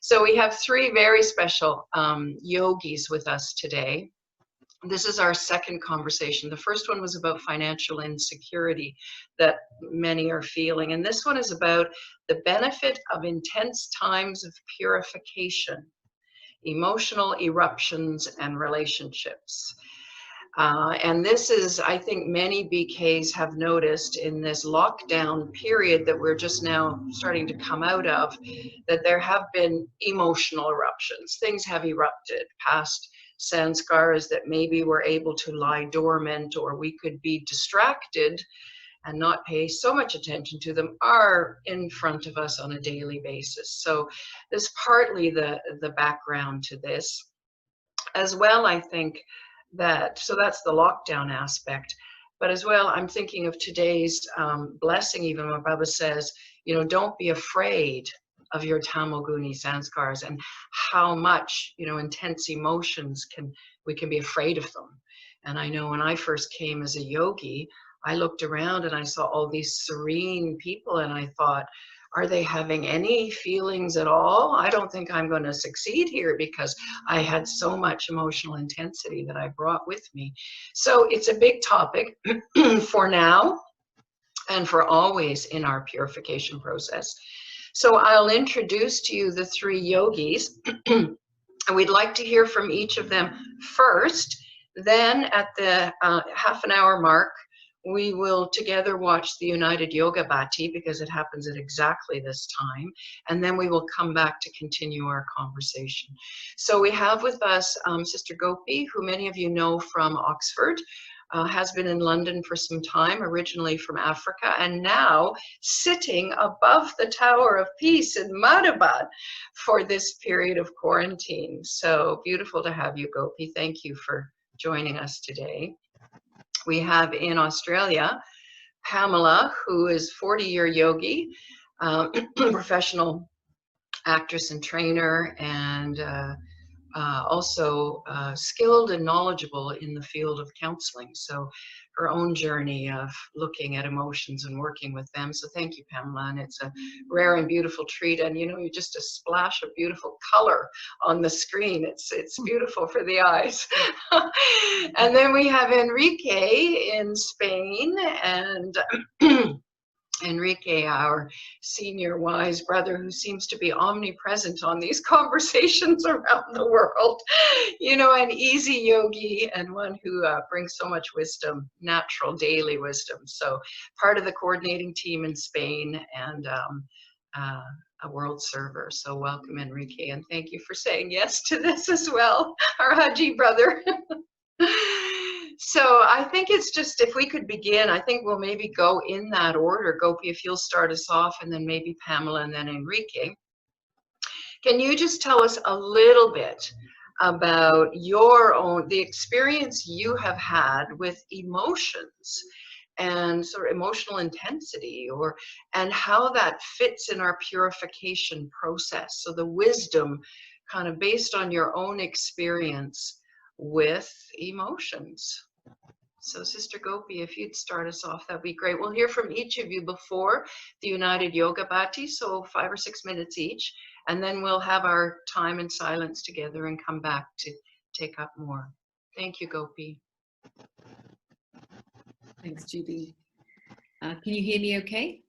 So we have three very special yogis with us today. This is our second conversation. The first one was about financial insecurity that many are feeling. And this one is about the benefit of intense times of purification, emotional eruptions, and relationships. And this is, I think many BKs have noticed in this lockdown period that we're just now starting to come out of, that there have been emotional eruptions. Things have erupted past sanskars that maybe were able to lie dormant, or we could be distracted and not pay so much attention to them, are in front of us on a daily basis. So there's partly the background to this. As well, I think so that's the lockdown aspect. But as well, I'm thinking of today's blessing, even where Baba says, don't be afraid of your Tamoguni sanskars, and how much, intense emotions we can be afraid of them. And I know when I first came as a yogi, I looked around and I saw all these serene people, and I thought, are they having any feelings at all? I don't think I'm going to succeed here, because I had so much emotional intensity that I brought with me. So it's a big topic for now and for always in our purification process. So I'll introduce to you the three yogis, and we'd like to hear from each of them first. Then at the half an hour mark, we will together watch the United Yoga Bhati, because it happens at exactly this time. And then we will come back to continue our conversation. So we have with us Sister Gopi, who many of you know from Oxford, has been in London for some time, originally from Africa, and now sitting above the Tower of Peace in Madhubad for this period of quarantine. So beautiful to have you, Gopi. Thank you for joining us today. We have in Australia, Pamela, who is 40-year yogi, professional actress and trainer, and also skilled and knowledgeable in the field of counseling. So her own journey of looking at emotions and working with them. So thank you, Pamela. And it's a rare and beautiful treat. And you're just a splash of beautiful color on the screen. It's beautiful for the eyes. And then we have Enrique in Spain, and Enrique, our senior wise brother, who seems to be omnipresent on these conversations around the world, an easy yogi, and one who brings so much wisdom, natural daily wisdom. So part of the coordinating team in Spain, and a world server. So welcome, Enrique, and thank you for saying yes to this as well, our Haji brother. So I think it's just, if we could begin, I think we'll maybe go in that order. Gopi, if you'll start us off, and then maybe Pamela, and then Enrique. Can you just tell us a little bit about the experience you have had with emotions and sort of emotional intensity, and how that fits in our purification process? So the wisdom kind of based on your own experience with emotions. So Sister Gopi, if you'd start us off, that'd be great. We'll hear from each of you before the United Yoga Bhati, so 5 or 6 minutes each, and then we'll have our time in silence together and come back to take up more. Thank you, Gopi. Thanks, Judy. Can you hear me okay?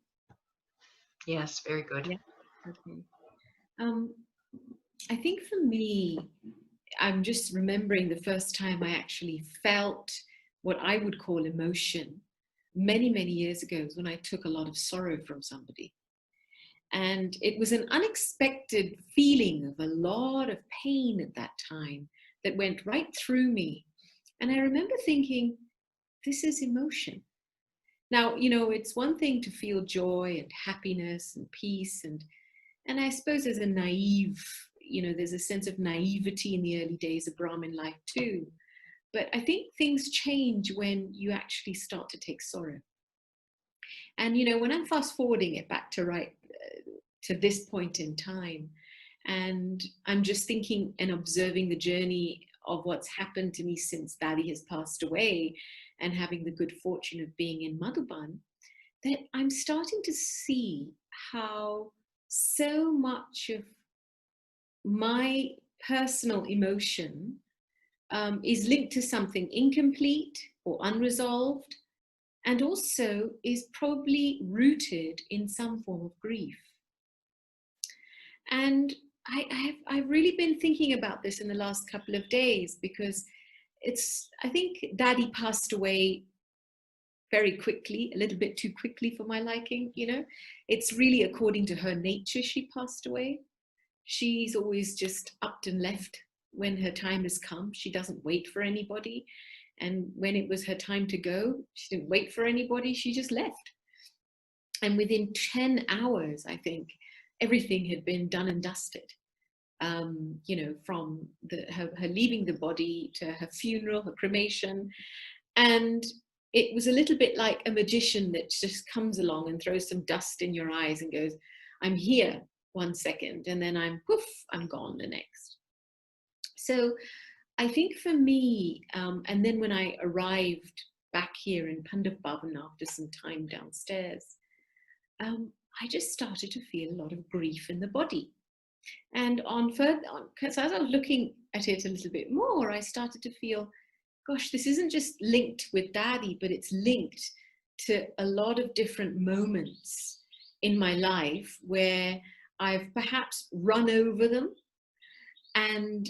Yes, very good. Yeah. Okay. I think for me, I'm just remembering the first time I actually felt what I would call emotion many, many years ago, was when I took a lot of sorrow from somebody. And it was an unexpected feeling of a lot of pain at that time that went right through me. And I remember thinking, this is emotion. Now, it's one thing to feel joy and happiness and peace. And I suppose there's there's a sense of naivety in the early days of Brahmin life too. But I think things change when you actually start to take sorrow. And, when I'm fast forwarding it back to this point in time, and I'm just thinking and observing the journey of what's happened to me since Daddy has passed away, and having the good fortune of being in Madhuban, that I'm starting to see how so much of my personal emotion is linked to something incomplete or unresolved, and also is probably rooted in some form of grief. And I've really been thinking about this in the last couple of days, because I think Daddy passed away very quickly, a little bit too quickly for my liking, you know. It's really according to her nature she passed away. She's always just upped and left when her time has come. She doesn't wait for anybody. And when it was her time to go, she didn't wait for anybody, she just left. And within 10 hours, I think, everything had been done and dusted. You know, from her leaving the body to her funeral, her cremation. And it was a little bit like a magician that just comes along and throws some dust in your eyes and goes, I'm here 1 second, and then I'm gone the next. So I think for me, and then when I arrived back here in Pandav Bhavan after some time downstairs, I just started to feel a lot of grief in the body. And because as I was looking at it a little bit more, I started to feel, gosh, this isn't just linked with Daddy, but it's linked to a lot of different moments in my life where I've perhaps run over them, and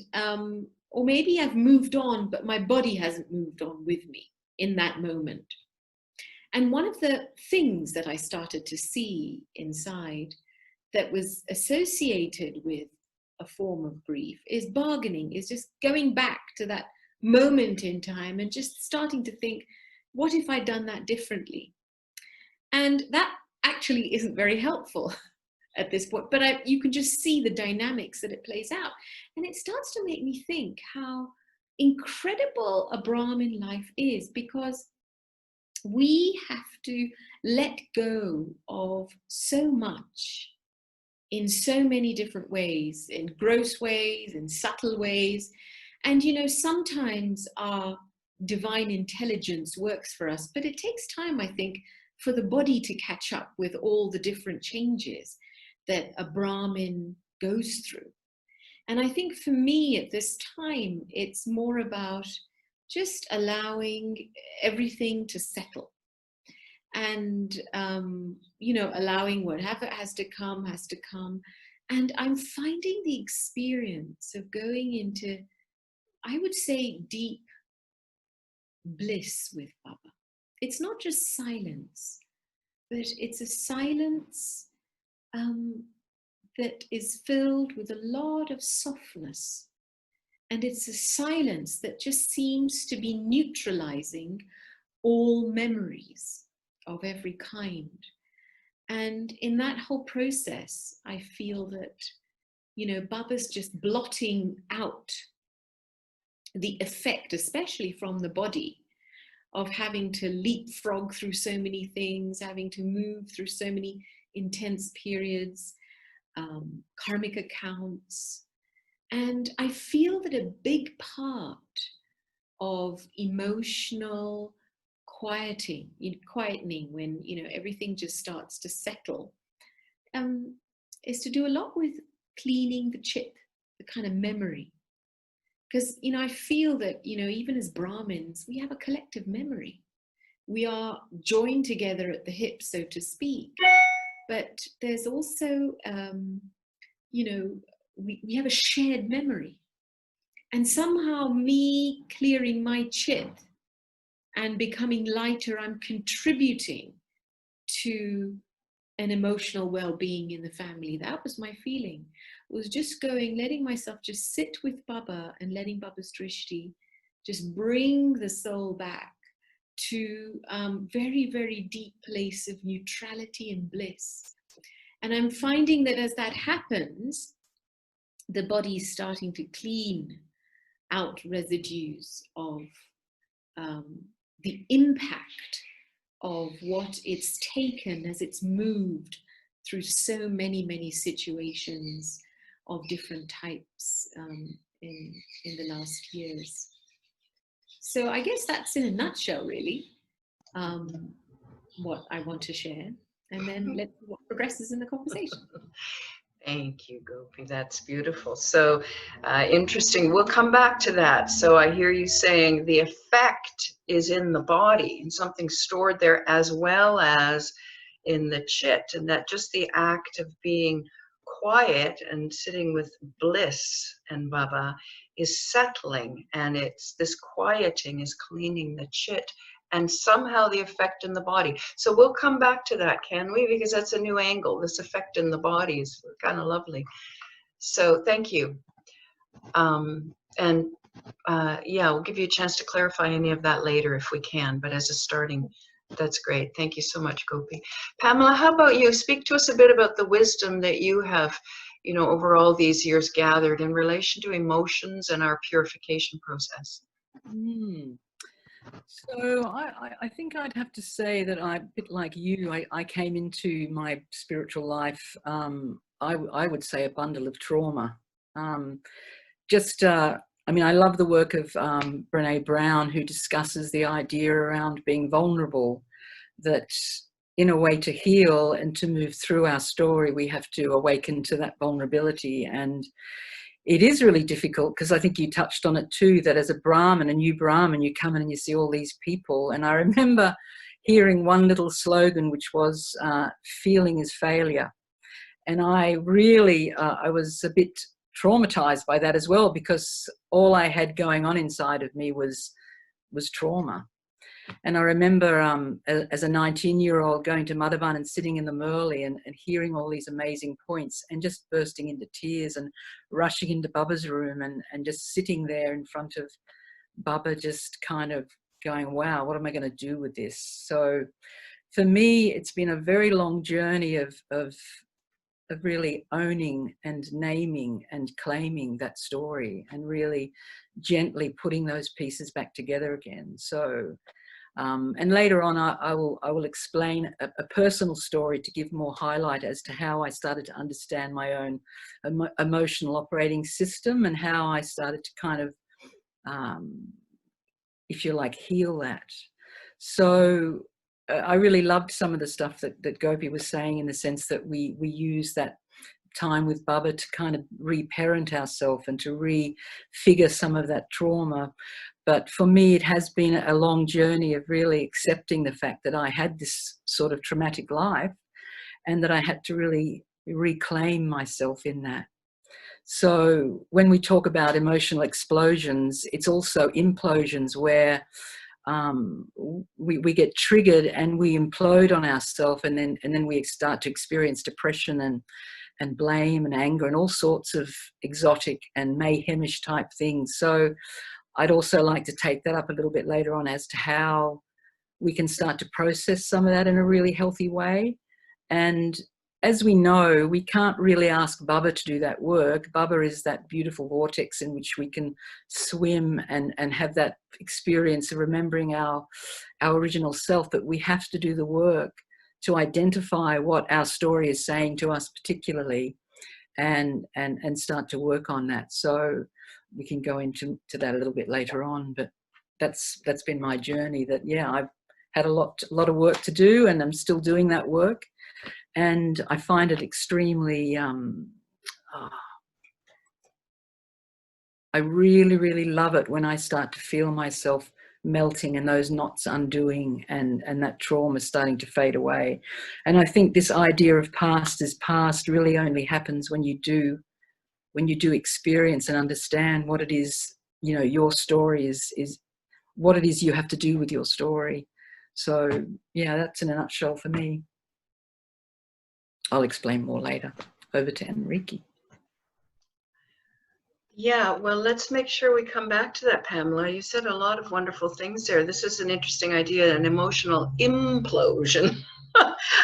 or maybe I've moved on, but my body hasn't moved on with me in that moment. And one of the things that I started to see inside that was associated with a form of grief is bargaining, is just going back to that moment in time and just starting to think, what if I'd done that differently? And that actually isn't very helpful at this point, but you can just see the dynamics that it plays out. And it starts to make me think how incredible a Brahmin life is, because we have to let go of so much in so many different ways, in gross ways, in subtle ways. And, you know, sometimes our divine intelligence works for us, but it takes time, I think, for the body to catch up with all the different changes that a Brahmin goes through. And I think for me at this time, it's more about just allowing everything to settle. And, you know, allowing whatever has to come, has to come. And I'm finding the experience of going into, I would say, deep bliss with Baba. It's not just silence, but it's a silence that is filled with a lot of softness. And it's a silence that just seems to be neutralizing all memories of every kind. And in that whole process, I feel that, you know, Baba's just blotting out the effect, especially from the body, of having to leapfrog through so many things, having to move through so many intense periods, karmic accounts. And I feel that a big part of emotional quietening, when, you know, everything just starts to settle, is to do a lot with cleaning the chit, the kind of memory. Because, you know, I feel that, you know, even as Brahmins, we have a collective memory. We are joined together at the hip, so to speak. But there's also, you know, we have a shared memory. And somehow me clearing my chit and becoming lighter, I'm contributing to an emotional well-being in the family. That was my feeling. It was just letting myself just sit with Baba and letting Baba's drishti just bring the soul back to very, very deep place of neutrality and bliss. And I'm finding that as that happens, the body is starting to clean out residues of the impact of what it's taken as it's moved through so many, many situations of different types in the last years. So I guess that's in a nutshell, really, what I want to share. And then let's see what progresses in the conversation. Thank you, Gopi. That's beautiful. So interesting. We'll come back to that. So I hear you saying the effect is in the body and something stored there as well as in the chit, and that just the act of being quiet and sitting with bliss and Baba is settling, and it's this quieting is cleaning the chit and somehow the effect in the body. So we'll come back to that, can we? Because that's a new angle. This effect in the body is kind of lovely. So thank you. And yeah, we'll give you a chance to clarify any of that later if we can, but as a starting, that's great. Thank you so much, Gopi. Pamela, how about you? Speak to us a bit about the wisdom that you have, you know, over all these years gathered in relation to emotions and our purification process. So I think I'd have to say that I, a bit like you, I came into my spiritual life, I would say a bundle of trauma. I mean, I love the work of Brene Brown, who discusses the idea around being vulnerable, that in a way to heal and to move through our story, we have to awaken to that vulnerability. And it is really difficult, because I think you touched on it too, that as a Brahmin, a new Brahmin, you come in and you see all these people. And I remember hearing one little slogan, which was, feeling is failure. And I really, I was a bit traumatized by that as well, because all I had going on inside of me was trauma. And I remember as a 19-year-old going to Madhavan and sitting in the Murli and hearing all these amazing points and just bursting into tears and rushing into Baba's room and just sitting there in front of Baba, just kind of going, wow, what am I going to do with this? So for me, it's been a very long journey of really owning and naming and claiming that story and really gently putting those pieces back together again. So and later on, I will explain a personal story to give more highlight as to how I started to understand my own emotional operating system and how I started to kind of, if you like, heal that. So I really loved some of the stuff that Gopi was saying, in the sense that we use that time with Baba to kind of reparent ourselves and to refigure some of that trauma. But for me, it has been a long journey of really accepting the fact that I had this sort of traumatic life and that I had to really reclaim myself in that. So when we talk about emotional explosions, it's also implosions where we get triggered and we implode on ourselves, and then we start to experience depression and blame and anger and all sorts of exotic and mayhemish type things. So I'd also like to take that up a little bit later on as to how we can start to process some of that in a really healthy way. And as we know, we can't really ask Baba to do that work. Baba is that beautiful vortex in which we can swim and have that experience of remembering our original self, but we have to do the work to identify what our story is saying to us particularly and start to work on that. So we can go into that a little bit later on, but that's been my journey. That, yeah, I've had a lot of work to do, and I'm still doing that work. And I find it extremely, I really, really love it when I start to feel myself melting and those knots undoing and that trauma starting to fade away. And I think this idea of past is past really only happens when you do experience and understand what it is, you know, your story is what it is you have to do with your story. So yeah, that's in a nutshell for me. I'll explain more later. Over to Enrique. Yeah, well, let's make sure we come back to that, Pamela. You said a lot of wonderful things there. This is an interesting idea, an emotional implosion.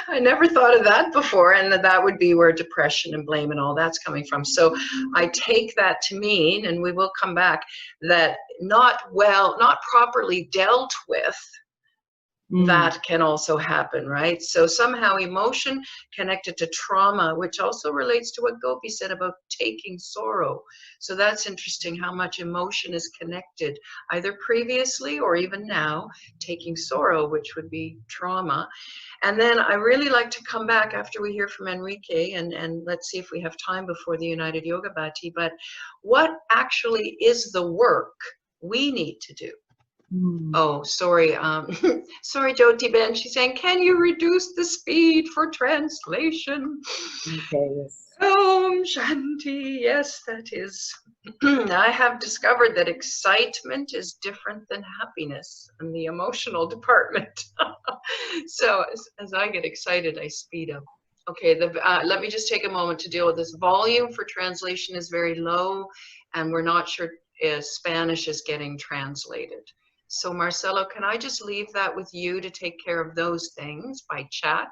I never thought of that before, and that would be where depression and blame and all that's coming from. So I take that to mean, and we will come back, that not properly dealt with that can also happen, right? So somehow emotion connected to trauma, which also relates to what Gopi said about taking sorrow. So that's interesting how much emotion is connected, either previously or even now, taking sorrow, which would be trauma. And then I really like to come back after we hear from Enrique, and let's see if we have time before the United Yoga Bhatti, but what actually is the work we need to do? Oh, sorry. Sorry, Jyoti Ben. She's saying, can you reduce the speed for translation? Okay, yes. Om Shanti. Yes, that is. I have discovered that excitement is different than happiness in the emotional department. So as I get excited, I speed up. Okay, let me just take a moment to deal with this. Volume for translation is very low, and we're not sure if Spanish is getting translated. So Marcelo, can I just leave that with you to take care of those things by chat?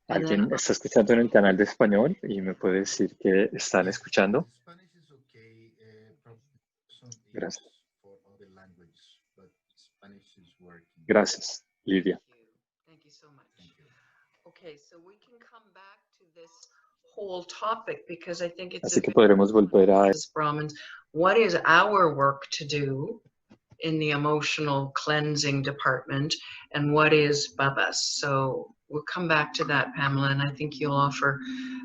And Alguien then, está escuchando en el canal de español y me puede decir que están escuchando. Gracias. Gracias, Lidia. thank you so much. Okay, so we can come back to this whole topic because I think it's Así que podremos volver a as Brahmins. What is our work to do in the emotional cleansing department, and what is Baba's? So we'll come back to that, Pamela, and I think you'll offer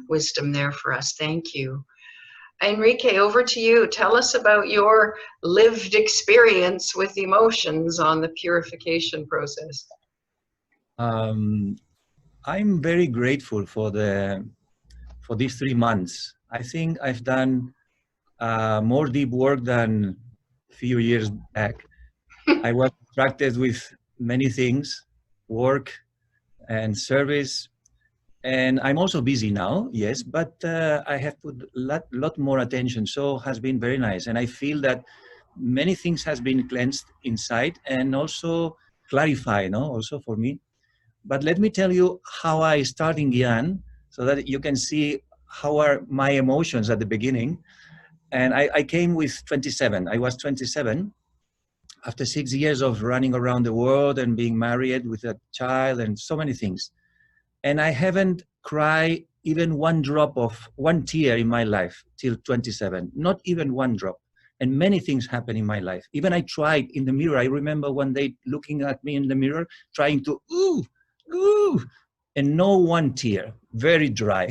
wisdom there for us. Thank you. Enrique, over to you. Tell us about your lived experience with emotions on the purification process. I'm very grateful for these 3 months. I think I've done more deep work than a few years back. I was distracted with many things, work and service, and I'm also busy now, yes, but I have put a lot more attention, so it has been very nice. And I feel that many things has been cleansed inside and also clarified, no, also for me. But let me tell you how I started in Gyan, so that you can see how are my emotions at the beginning. And I came with 27. I was 27 after 6 years of running around the world and being married with a child and so many things. And I haven't cried even one tear in my life till 27, not even one drop. And many things happened in my life. Even I tried in the mirror. I remember one day looking at me in the mirror, trying to, ooh, and no one tear, very dry.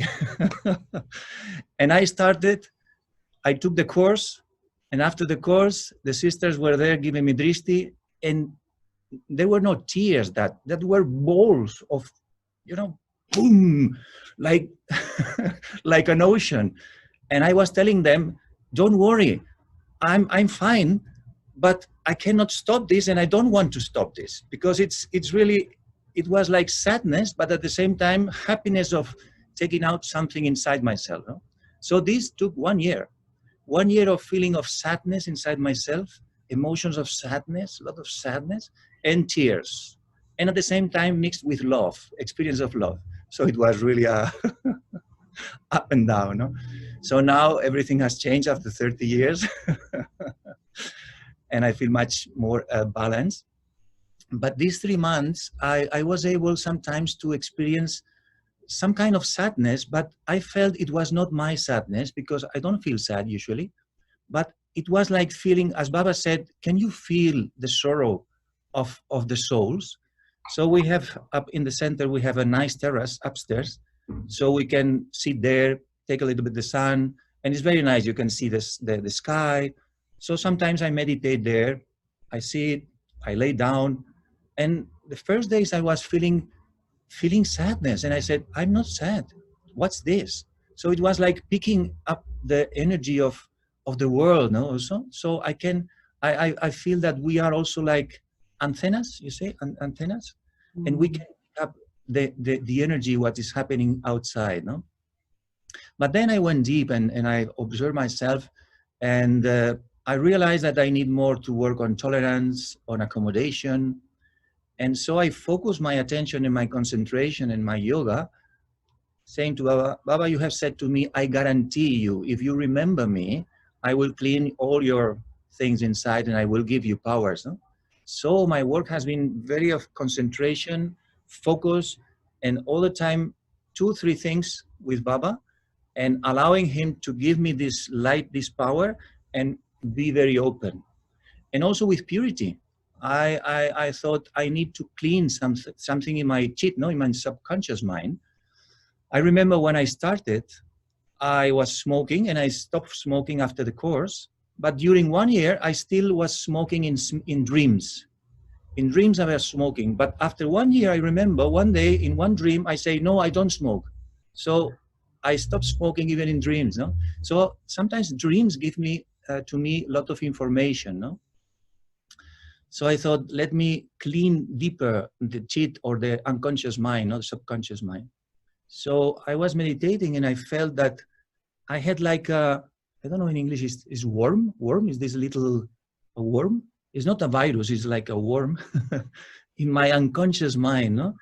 And I took the course, and after the course, the sisters were there giving me drishti, and there were no tears, that were balls of, boom, like, like an ocean. And I was telling them, don't worry, I'm fine, but I cannot stop this, and I don't want to stop this, because it's really, it was like sadness, but at the same time, happiness of taking out something inside myself. No? So this took 1 year. 1 year of feeling of sadness inside myself, emotions of sadness, a lot of sadness, and tears. And at the same time, mixed with love, experience of love. So it was really a up and down. No? So now everything has changed after 30 years. And I feel much more balanced. But these 3 months, I was able sometimes to experience some kind of sadness, but I felt it was not my sadness, because I don't feel sad usually. But it was like feeling, as Baba said, can you feel the sorrow of the souls? So we have up in the center, we have a nice terrace upstairs. So we can sit there, take a little bit of the sun, and it's very nice. You can see the sky. So sometimes I meditate there, I sit, I lay down. And the first days I was feeling sadness. And I said, I'm not sad. What's this? So it was like picking up the energy of the world, no? Also, so I feel that we are also like antennas, you say, antennas, and we can pick up the energy, what is happening outside, no? But then I went deep and I observed myself, and I realized that I need more to work on tolerance, on accommodation. And so I focused my attention and my concentration in my yoga, saying to Baba, Baba, you have said to me, I guarantee you, if you remember me, I will clean all your things inside and I will give you powers. No? So my work has been very of concentration, focus, and all the time 2-3 things with Baba, and allowing him to give me this light, this power, and be very open. And also with purity. I thought I need to clean something in my chit, no, in my subconscious mind. I remember when I started, I was smoking and I stopped smoking after the course. But during 1 year, I still was smoking in dreams. In dreams, I was smoking. But after 1 year, I remember one day in one dream, I say, no, I don't smoke. So I stopped smoking even in dreams. No? So sometimes dreams give me, to me, a lot of information. No? So I thought, let me clean deeper the chit or the unconscious mind, not the subconscious mind. So I was meditating and I felt that I had like a, I don't know in English, is worm? Worm? Is this a worm? It's not a virus, it's like a worm in my unconscious mind. No?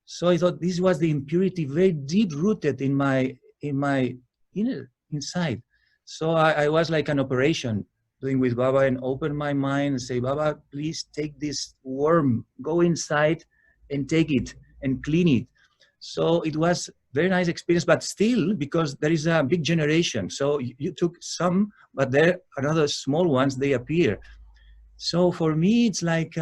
So I thought this was the impurity very deep rooted in my inner, inside. So I was like an operation doing with Baba and open my mind and say, Baba, please take this worm, go inside and take it and clean it. So it was very nice experience, but still, because there is a big generation. So you took some, but there are other small ones, they appear. So for me, it's like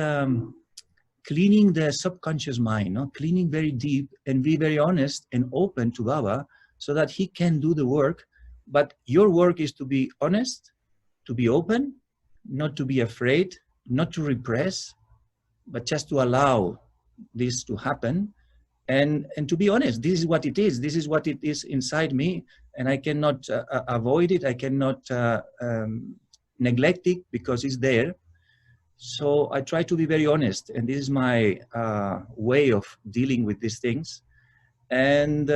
cleaning the subconscious mind, no? Cleaning very deep and be very honest and open to Baba so that he can do the work. But your work is to be honest, to be open, not to be afraid, not to repress, but just to allow this to happen. And to be honest, this is what it is. This is what it is inside me, and I cannot avoid it. I cannot neglect it because it's there. So I try to be very honest, and this is my way of dealing with these things. And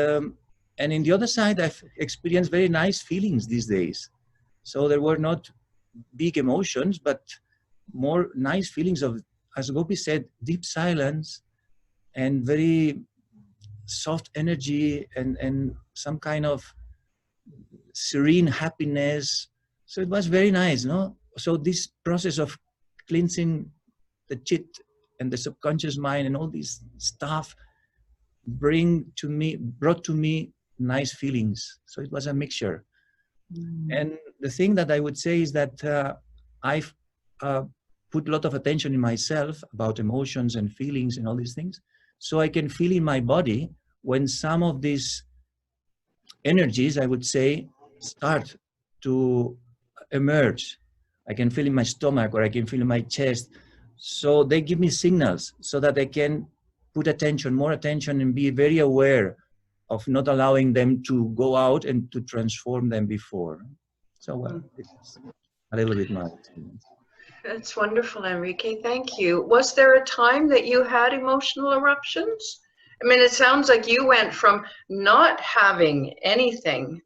in the other side, I've experienced very nice feelings these days. So there were not big emotions, but more nice feelings of, as Gopi said, deep silence and very soft energy and some kind of serene happiness. So it was very nice, no? So this process of cleansing the chit and the subconscious mind and all this stuff brought to me nice feelings. So it was a mixture. And the thing that I would say is that I've put a lot of attention in myself about emotions and feelings and all these things. So I can feel in my body when some of these energies, I would say, start to emerge. I can feel in my stomach or I can feel in my chest. So they give me signals so that I can put attention, more attention, and be very aware of not allowing them to go out and to transform them before. So well, it's a little bit my experience. That's wonderful, Enrique. Thank you. Was there a time that you had emotional eruptions? I mean, it sounds like you went from not having anything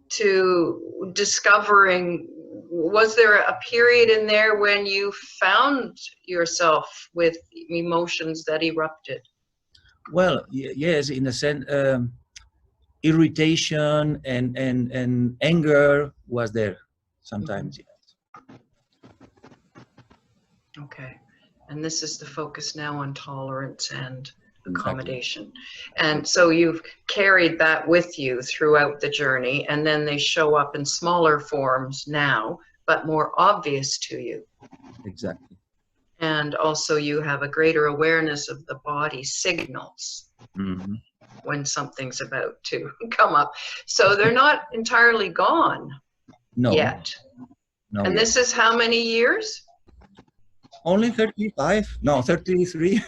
to discovering. Was there a period in there when you found yourself with emotions that erupted? Well, yes, in a sense, irritation and anger was there sometimes. Yes. Okay. And this is the focus now on tolerance and accommodation. And so you've carried that with you throughout the journey, and then they show up in smaller forms now, but more obvious to you. Exactly. And also you have a greater awareness of the body signals when something's about to come up. So they're not entirely gone yet. No. And this is how many years? Only 35? No, 33.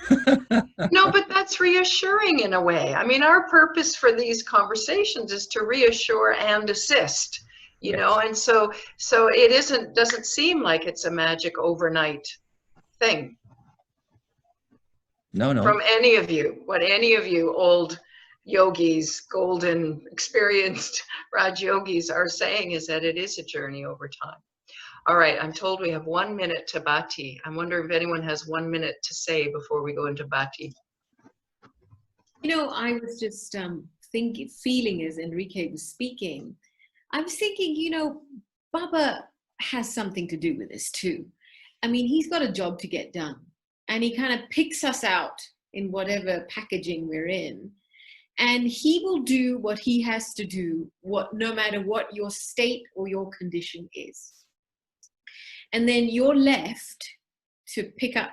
No, but that's reassuring in a way. I mean, our purpose for these conversations is to reassure and assist, you know, and so it doesn't seem like it's a magic overnight thing. No. From any of you, what any of you old yogis, golden, experienced Raj yogis are saying is that it is a journey over time. All right, I'm told we have 1 minute to Bhati. I wonder if anyone has 1 minute to say before we go into Bhati. You know, I was just feeling as Enrique was speaking, I was thinking, you know, Baba has something to do with this too. I mean, he's got a job to get done. and he kind of picks us out in whatever packaging we're in, and he will do what he has to do, no matter what your state or your condition is. And then you're left to pick up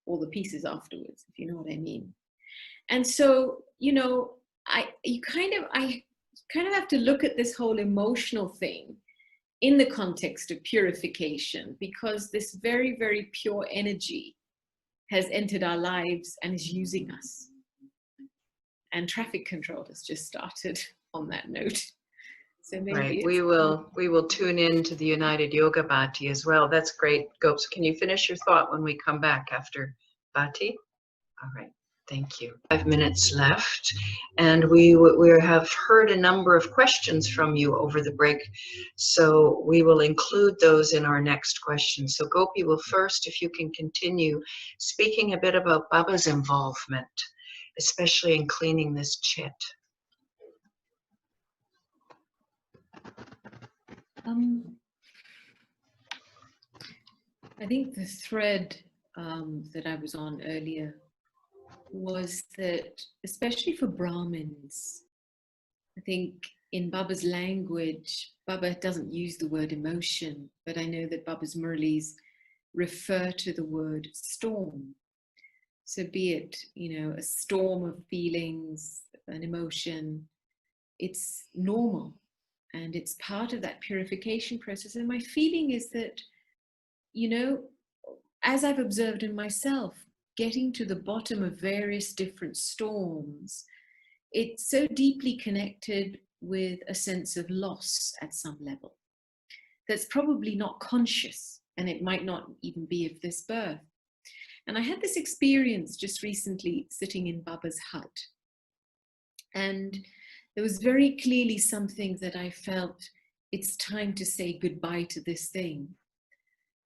all the pieces afterwards, if you know what I mean. And so, you know, I kind of have to look at this whole emotional thing in the context of purification, because this very, very pure energy has entered our lives and is using us. And traffic control has just started on that note. So maybe right. We will tune in to the United Yoga Bhati as well. That's great, Gopes. Can you finish your thought when we come back after Bhati? All right. Thank you. 5 minutes left, and we have heard a number of questions from you over the break, so we will include those in our next question. So Gopi will first, if you can continue speaking a bit about Baba's involvement, especially in cleaning this chit. I think the thread that I was on earlier was that, especially for Brahmins, I think in Baba's language, Baba doesn't use the word emotion, but I know that Baba's Murlis refer to the word storm. So be it, you know, a storm of feelings, an emotion, it's normal and it's part of that purification process. And my feeling is that, you know, as I've observed in myself, getting to the bottom of various different storms, it's so deeply connected with a sense of loss at some level that's probably not conscious, and it might not even be of this birth. And I had this experience just recently sitting in Baba's hut, and there was very clearly something that I felt, it's time to say goodbye to this thing.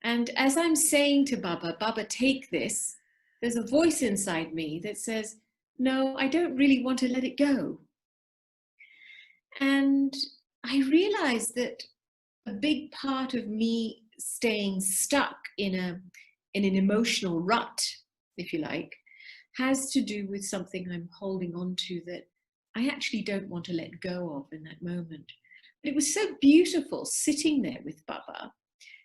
And as I'm saying to Baba, Baba, take this, there's a voice inside me that says, no, I don't really want to let it go. And I realized that a big part of me staying stuck in an emotional rut, if you like, has to do with something I'm holding on to that I actually don't want to let go of in that moment. But it was so beautiful sitting there with Baba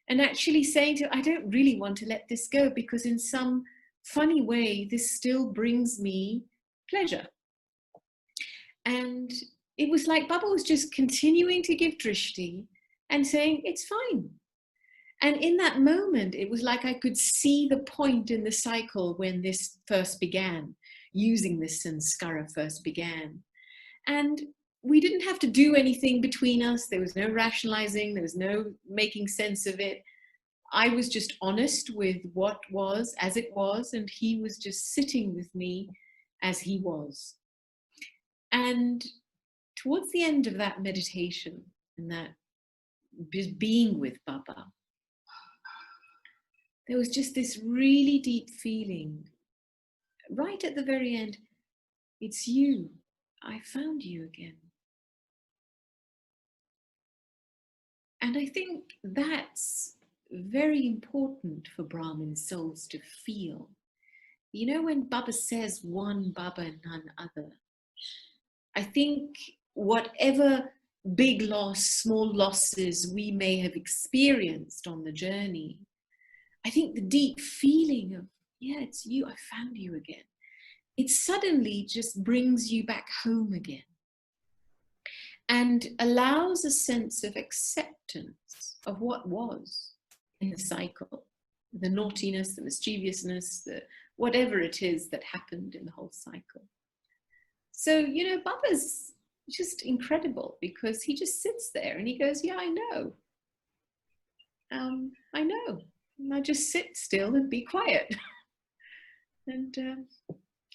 and actually saying to him, I don't really want to let this go, because in some funny way, this still brings me pleasure. And it was like Baba was just continuing to give drishti and saying, it's fine. And in that moment, it was like I could see the point in the cycle when this first began, using this sanskara first began. And we didn't have to do anything between us. There was no rationalizing. There was no making sense of it. I was just honest with what was as it was, and he was just sitting with me as he was. And towards the end of that meditation and that being with Baba, there was just this really deep feeling right at the very end. It's you. I found you again. And I think that's very important for Brahmin souls to feel. You know, when Baba says one Baba, none other, I think whatever big loss, small losses we may have experienced on the journey, I think the deep feeling of, yeah, it's you, I found you again, it suddenly just brings you back home again and allows a sense of acceptance of what was in the cycle, the naughtiness, the mischievousness, the whatever it is that happened in the whole cycle. So, you know, Baba's just incredible, because he just sits there and he goes, yeah, I know. I know. And I just sit still and be quiet. And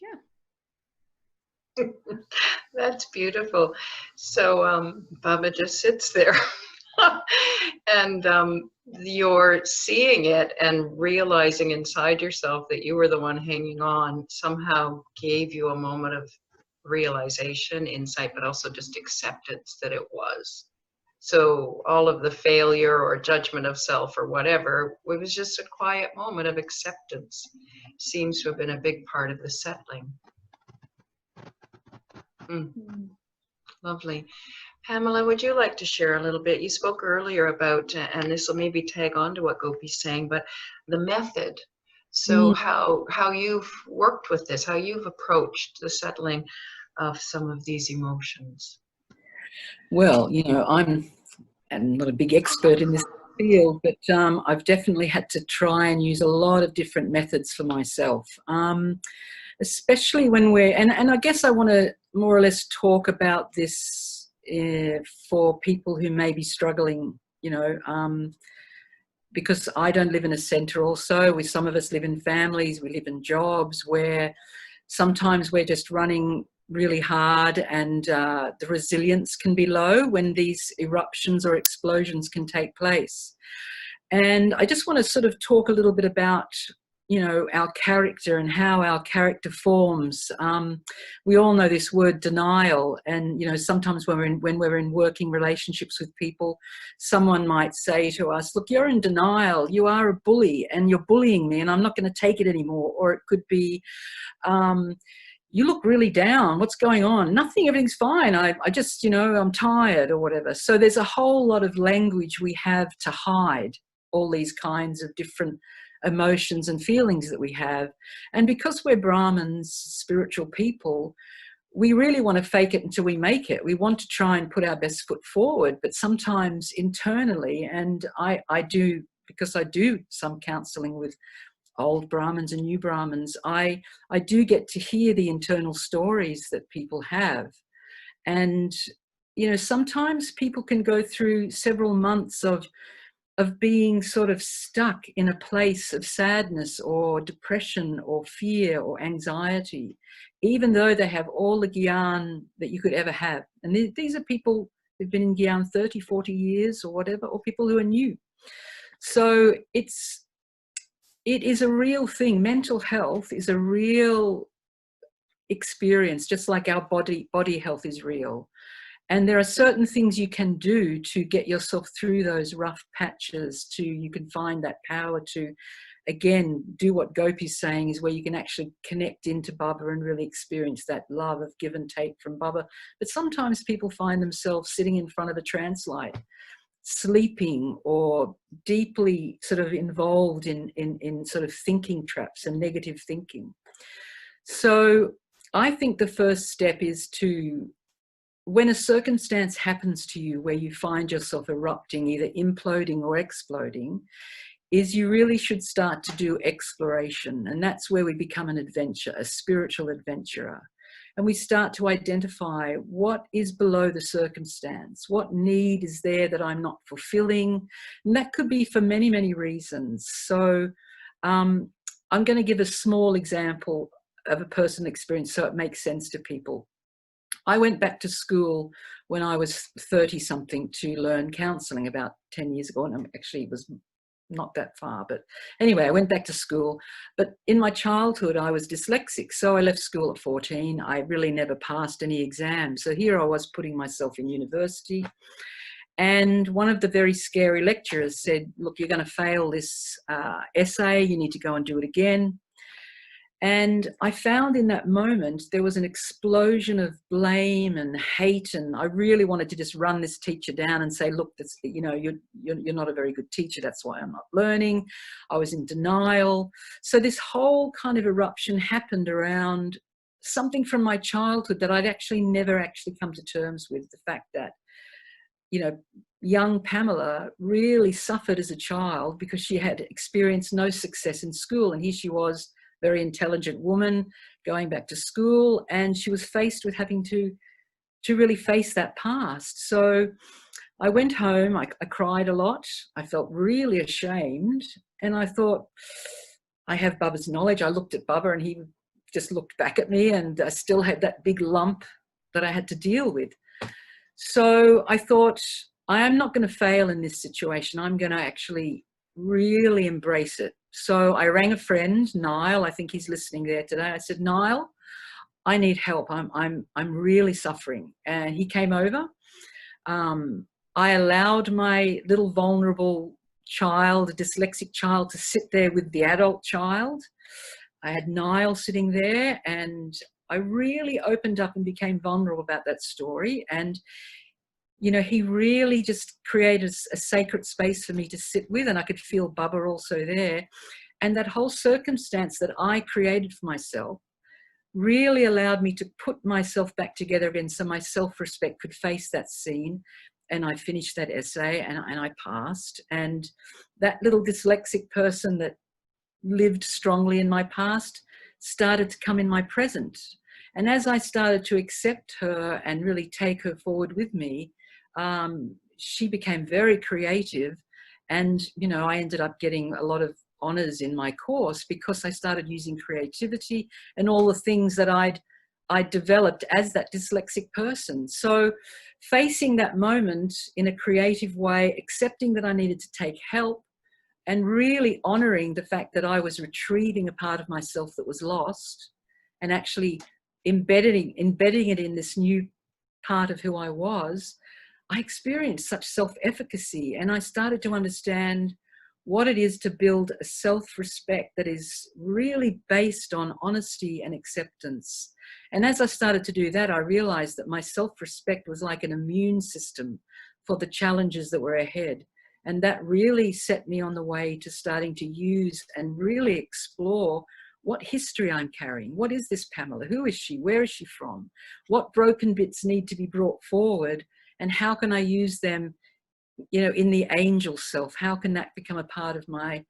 yeah. That's beautiful. So Baba just sits there and you're seeing it and realizing inside yourself that you were the one hanging on somehow gave you a moment of realization, insight, but also just acceptance that it was. So all of the failure or judgment of self or whatever, it was just a quiet moment of acceptance. seems to have been a big part of the settling. Lovely. Pamela, would you like to share a little bit? You spoke earlier about, and this will maybe tag on to what Gopi's saying, but the method. So how you've worked with this, how you've approached the settling of some of these emotions. Well, you know, I'm not a big expert in this field, but I've definitely had to try and use a lot of different methods for myself, especially when and I guess I want to more or less talk about this for people who may be struggling, you know, because I don't live in a centre also. Some of us live in families, we live in jobs where sometimes we're just running really hard, and the resilience can be low when these eruptions or explosions can take place. And I just want to sort of talk a little bit about, you know, our character and how our character forms. We all know this word denial, and, you know, sometimes when we're in working relationships with people, someone might say to us, look, you're in denial, you are a bully and you're bullying me and I'm not going to take it anymore. Or it could be, you look really down, what's going on? Nothing, everything's fine. I just, you know, I'm tired or whatever. So there's a whole lot of language we have to hide all these kinds of different emotions and feelings that we have. And because we're Brahmins, spiritual people, we really want to fake it until we make it. We want to try and put our best foot forward, but sometimes internally, and I do, because I do some counselling with old Brahmins and new Brahmins, I do get to hear the internal stories that people have. And, you know, sometimes people can go through several months of being sort of stuck in a place of sadness or depression or fear or anxiety, even though they have all the gyan that you could ever have. And these are people who've been in gyan 30, 40 years or whatever, or people who are new. So it is a real thing. Mental health is a real experience, just like our body health is real. And there are certain things you can do to get yourself through those rough patches, you can find that power to, again, do what Gopi's saying, is where you can actually connect into Baba and really experience that love of give and take from Baba. But sometimes people find themselves sitting in front of a trance light, sleeping, or deeply sort of involved in sort of thinking traps and negative thinking. So I think the first step is to, when a circumstance happens to you where you find yourself erupting, either imploding or exploding, is you really should start to do exploration. And that's where we become an adventurer, a spiritual adventurer. And we start to identify what is below the circumstance, what need is there that I'm not fulfilling. And that could be for many, many reasons. So I'm going to give a small example of a personal experience so it makes sense to people. I went back to school when I was 30-something to learn counselling about 10 years ago. And actually it was not that far, but anyway, I went back to school. But in my childhood, I was dyslexic. So I left school at 14. I really never passed any exams. So here I was putting myself in university. And one of the very scary lecturers said, look, you're going to fail this essay. You need to go and do it again. And I found in that moment there was an explosion of blame and hate, and I really wanted to just run this teacher down and say, look, that's, you know, you're not a very good teacher, that's why I'm not learning. I was in denial. So this whole kind of eruption happened around something from my childhood that I'd actually never actually come to terms with, the fact that, you know, young Pamela really suffered as a child because she had experienced no success in school, and here she was, very intelligent woman, going back to school, and she was faced with having to really face that past. So I went home, I cried a lot, I felt really ashamed, and I thought, I have Baba's knowledge. I looked at Baba and he just looked back at me, and I still had that big lump that I had to deal with. So I thought, I am not going to fail in this situation. I'm going to actually really embrace it. So I rang a friend, Niall. I think he's listening there today. I said, Niall, I need help. I'm really suffering. And he came over. I allowed my little vulnerable child, a dyslexic child, to sit there with the adult child. I had Niall sitting there, and I really opened up and became vulnerable about that story. And, you know, he really just created a sacred space for me to sit with, and I could feel Bubba also there. And that whole circumstance that I created for myself really allowed me to put myself back together again, so my self-respect could face that scene. And I finished that essay, and I passed. And that little dyslexic person that lived strongly in my past started to come in my present. And as I started to accept her and really take her forward with me, she became very creative. And, you know, I ended up getting a lot of honors in my course because I started using creativity and all the things that I'd developed as that dyslexic person. So facing that moment in a creative way, accepting that I needed to take help, and really honoring the fact that I was retrieving a part of myself that was lost, and actually embedding it in this new part of who I was, I experienced such self-efficacy, and I started to understand what it is to build a self-respect that is really based on honesty and acceptance. And as I started to do that, I realized that my self-respect was like an immune system for the challenges that were ahead. And that really set me on the way to starting to use and really explore what history I'm carrying. What is this Pamela? Who is she? Where is she from? What broken bits need to be brought forward? And how can I use them, you know, in the angel self? How can that become a part of my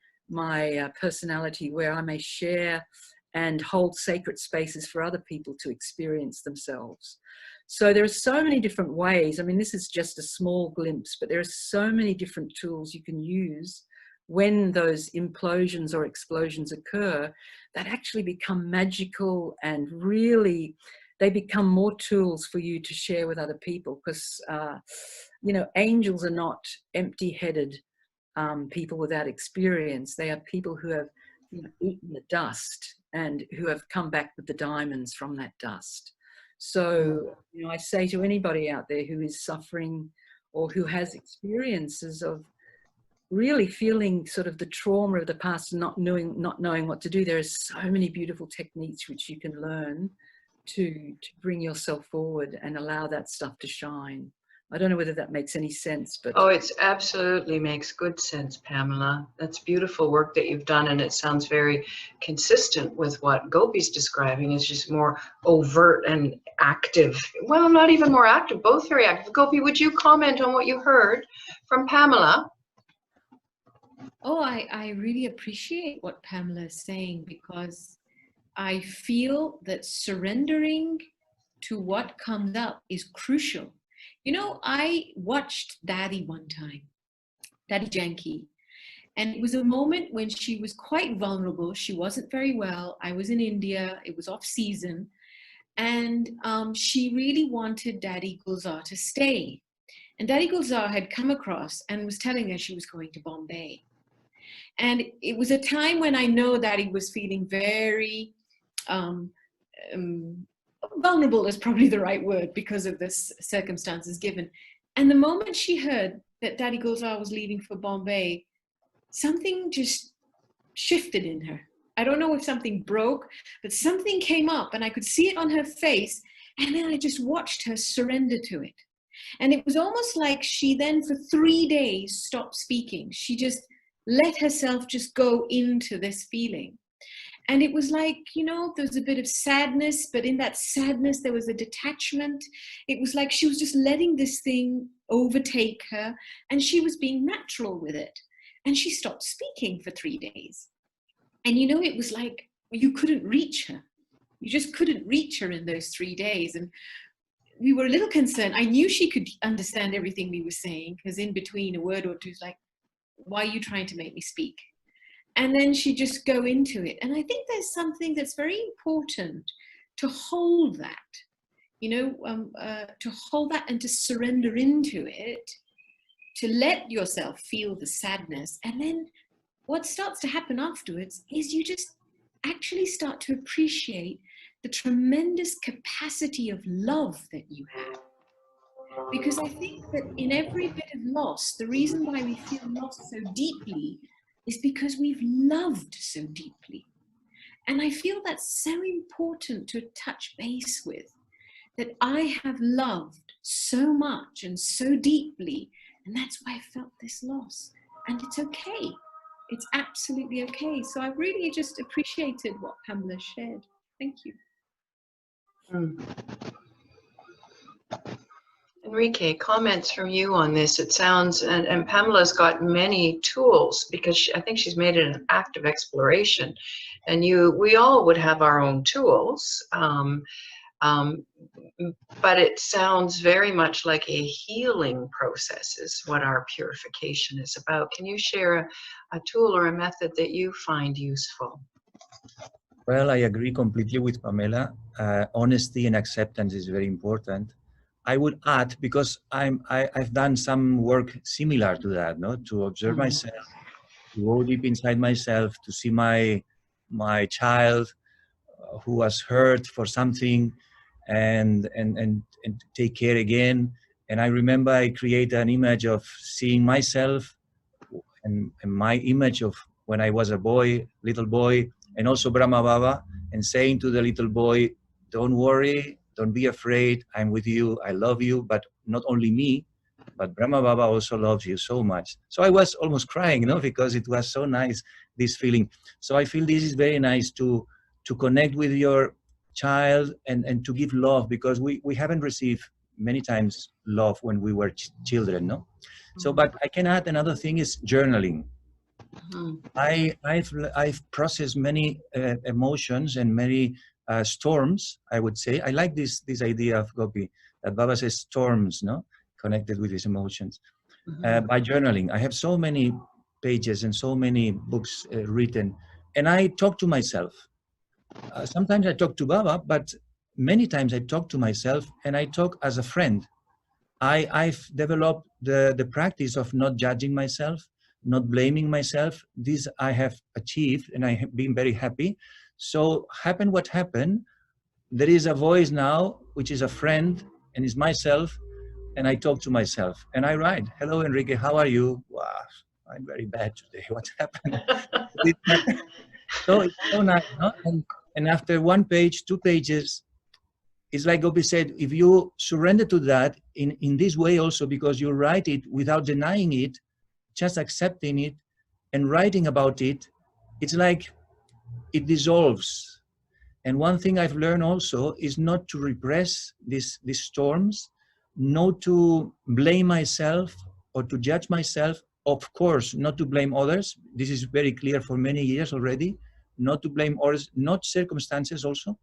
personality, where I may share and hold sacred spaces for other people to experience themselves? So there are so many different ways. I mean, this is just a small glimpse, but there are so many different tools you can use when those implosions or explosions occur that actually become magical, and really they become more tools for you to share with other people. Because, you know, angels are not empty-headed people without experience. They are people who have, you know, eaten the dust and who have come back with the diamonds from that dust. So, you know, I say to anybody out there who is suffering or who has experiences of really feeling sort of the trauma of the past and not knowing what to do, there are so many beautiful techniques which you can learn to bring yourself forward and allow that stuff to shine. I don't know whether that makes any sense, but... Oh, it absolutely makes good sense, Pamela. That's beautiful work that you've done, and it sounds very consistent with what Gopi's describing. It's just more overt and active. Well, not even more active, both very active. Gopi, would you comment on what you heard from Pamela? Oh, I really appreciate what Pamela is saying, because I feel that surrendering to what comes up is crucial. You know, I watched Daddy one time, Daddy Janki, and it was a moment when she was quite vulnerable. She wasn't very well. I was in India. It was off season. And she really wanted Daddy Gulzar to stay. And Daddy Gulzar had come across and was telling her she was going to Bombay. And it was a time when I know Daddy was feeling very vulnerable is probably the right word, because of the circumstances given. And the moment she heard that Daddy Gulzar was leaving for Bombay, something just shifted in her. I don't know if something broke, but something came up, and I could see it on her face. And then I just watched her surrender to it. And it was almost like she then for 3 days stopped speaking. She just let herself just go into this feeling. And it was like, you know, there was a bit of sadness, but in that sadness, there was a detachment. It was like she was just letting this thing overtake her, and she was being natural with it. And she stopped speaking for 3 days. And, you know, it was like you couldn't reach her. You just couldn't reach her in those 3 days. And we were a little concerned. I knew she could understand everything we were saying, because in between a word or two, it's like, why are you trying to make me speak? And then she'd just go into it. And I think there's something that's very important to hold that, you know, to hold that and to surrender into it, to let yourself feel the sadness. And then what starts to happen afterwards is you just actually start to appreciate the tremendous capacity of love that you have. Because I think that in every bit of loss, the reason why we feel lost so deeply is because we've loved so deeply. And I feel that's so important to touch base with, that I have loved so much and so deeply, and that's why I felt this loss. And it's okay. It's absolutely okay. So I really just appreciated what Pamela shared. Thank you. Enrique, comments from you on this. It sounds, and Pamela's got many tools, because I think she's made it an active exploration. And we all would have our own tools. But it sounds very much like a healing process is what our purification is about. Can you share a tool or a method that you find useful? Well, I agree completely with Pamela. Honesty and acceptance is very important. I would add, because I've done some work similar to that, no? To observe myself, to go deep inside myself, to see my child who was hurt for something, and take care again. And I remember I created an image of seeing myself and my image of when I was a boy, little boy, and also Brahma Baba, and saying to the little boy, don't worry, don't be afraid, I'm with you, I love you, but not only me, but Brahma Baba also loves you so much. So I was almost crying, because it was so nice, this feeling. So I feel this is very nice to connect with your child and to give love, because we haven't received many times love when we were children, no? So, but I can add another thing is journaling. I've processed many emotions and many storms, I would say. I like this idea of Gopi, that Baba says storms, no? Connected with his emotions. By journaling. I have so many pages and so many books written, and I talk to myself. Sometimes I talk to Baba, but many times I talk to myself, and I talk as a friend. I've developed the practice of not judging myself, not blaming myself. This I have achieved, and I have been very happy. So happen what happened, there is a voice now, which is a friend, and is myself, and I talk to myself, and I write, hello, Enrique, how are you? Wow, I'm very bad today. What happened? So it's so nice, no? And after 1 page, 2 pages, it's like Gopi said, if you surrender to that in this way also, because you write it without denying it, just accepting it and writing about it, it's like it dissolves. And one thing I've learned also is not to repress these storms, not to blame myself or to judge myself. Of course, not to blame others. This is very clear for many years already. Not to blame others, not circumstances also.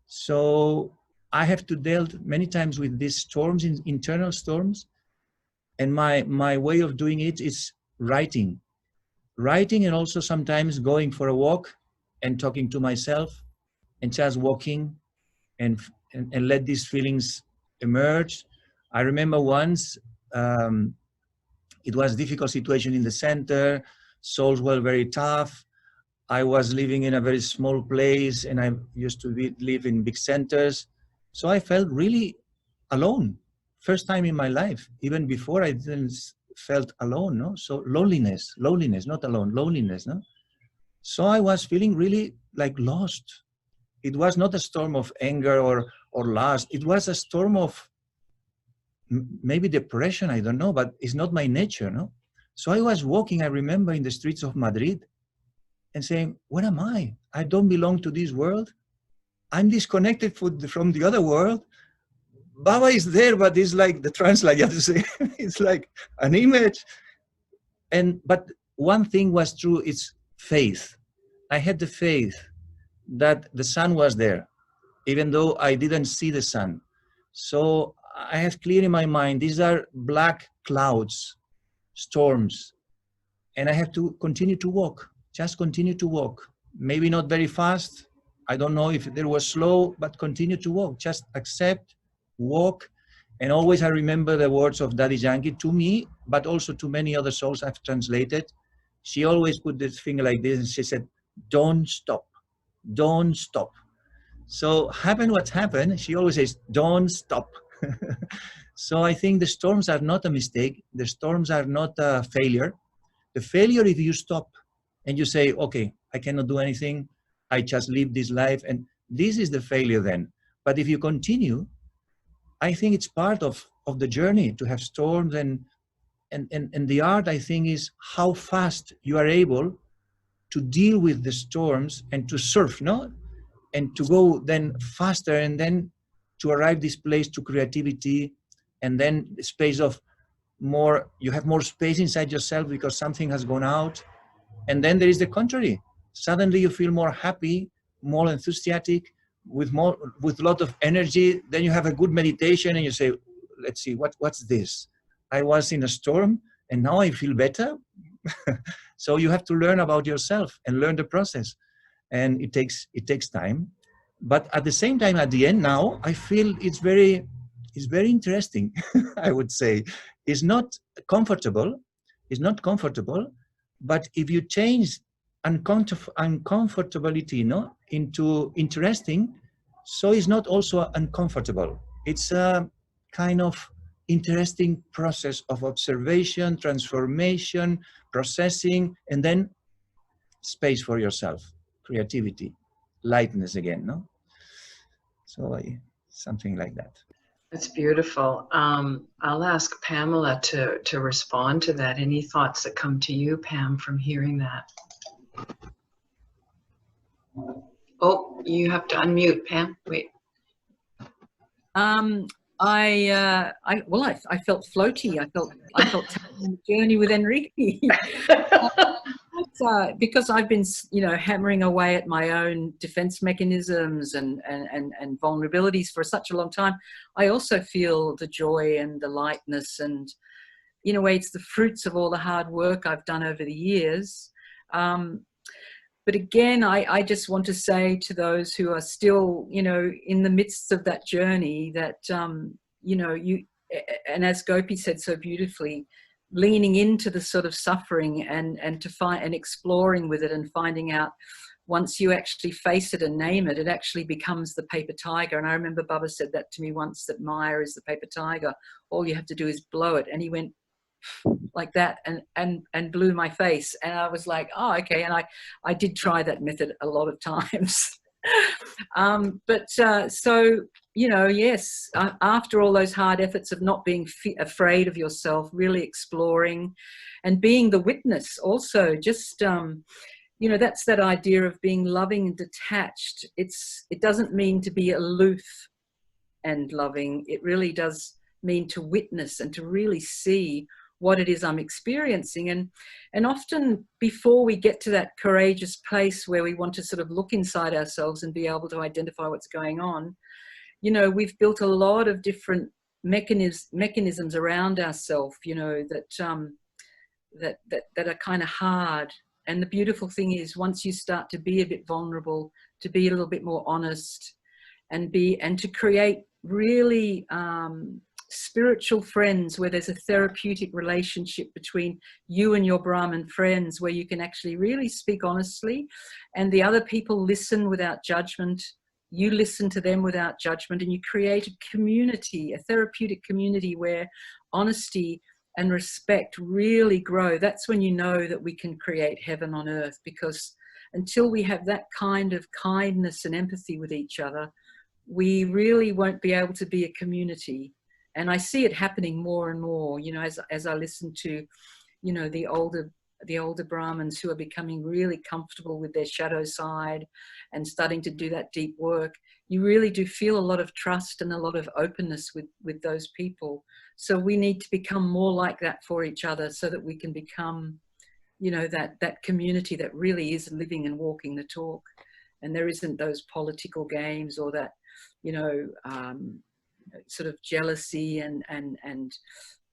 So I have to deal many times with these storms, internal storms. And my way of doing it is writing. Writing, and also sometimes going for a walk and talking to myself and just walking and let these feelings emerge. I remember once, it was a difficult situation in the center. Souls were very tough. I was living in a very small place, and I used to live in big centers. So I felt really alone. First time in my life. Even before, I didn't felt alone, no? So loneliness, not alone, loneliness, no? So I was feeling really like lost. It was not a storm of anger or lust. It was a storm of maybe depression, I don't know, but it's not my nature, no? So I was walking, I remember, in the streets of Madrid and saying, what am I? I don't belong to this world. I'm disconnected from the other world. Baba is there, but it's like the translate, you have to say. It's like an image. But one thing was true, it's faith. I had the faith that the sun was there, even though I didn't see the sun. So I have clear in my mind, these are black clouds, storms, and I have to continue to walk, just continue to walk. Maybe not very fast. I don't know if there was slow, but continue to walk, just accept, walk. And always I remember the words of Daddy Yankee to me, but also to many other souls I've translated. She always put this finger like this and she said, don't stop, don't stop. So happen what happened, she always says, don't stop. So I think the storms are not a mistake. The storms are not a failure. The failure if you stop and you say, okay, I cannot do anything. I just live this life, and this is the failure then. But if you continue, I think it's part of the journey to have storms, and the art, I think, is how fast you are able to deal with the storms and to surf, no? And to go then faster, and then to arrive this place to creativity, and then the space of more, you have more space inside yourself because something has gone out. And then there is the contrary. Suddenly you feel more happy, more enthusiastic, with a lot of energy. Then you have a good meditation and you say, let's see, what's this? I was in a storm and now I feel better. So you have to learn about yourself and learn the process. And it takes time. But at the same time, at the end now, I feel it's very interesting, I would say. It's not comfortable, but if you change uncomfortability, no, into interesting, so it's not also uncomfortable. It's a kind of interesting process of observation, transformation, processing, and then space for yourself, creativity, lightness again, no? So something like that. That's beautiful. I'll ask Pamela to respond to that. Any thoughts that come to you, Pam, from hearing that? Oh, you have to unmute, Pam. Wait. I felt floaty. I felt taking on a journey with Enrique. Because I've been, hammering away at my own defense mechanisms and vulnerabilities for such a long time. I also feel the joy and the lightness, and in a way, it's the fruits of all the hard work I've done over the years. But again, I just want to say to those who are still, in the midst of that journey that, and as Gopi said so beautifully, leaning into the sort of suffering and to find and exploring with it and finding out, once you actually face it and name it, it actually becomes the paper tiger. And I remember Baba said that to me once, that Maya is the paper tiger. All you have to do is blow it. And he went like that and blew my face. And I was like, oh, okay. And I did try that method a lot of times. Yes, after all those hard efforts of not being afraid of yourself, really exploring and being the witness also, just, that's that idea of being loving and detached. It doesn't mean to be aloof and loving. It really does mean to witness and to really see what it is I'm experiencing. And often before we get to that courageous place where we want to sort of look inside ourselves and be able to identify what's going on, we've built a lot of different mechanisms around ourselves, that are kind of hard. And the beautiful thing is, once you start to be a bit vulnerable, to be a little bit more honest, and to create really spiritual friends, where there's a therapeutic relationship between you and your Brahman friends, where you can actually really speak honestly, and the other people listen without judgment. You listen to them without judgment, and you create a community, a therapeutic community where honesty and respect really grow. That's when you know that we can create heaven on earth, because until we have that kind of kindness and empathy with each other, we really won't be able to be a community. And I see it happening more and more, as I listen to, the older Brahmins who are becoming really comfortable with their shadow side and starting to do that deep work. You really do feel a lot of trust and a lot of openness with those people. So we need to become more like that for each other, so that we can become, that community that really is living and walking the talk. And there isn't those political games or that, sort of jealousy and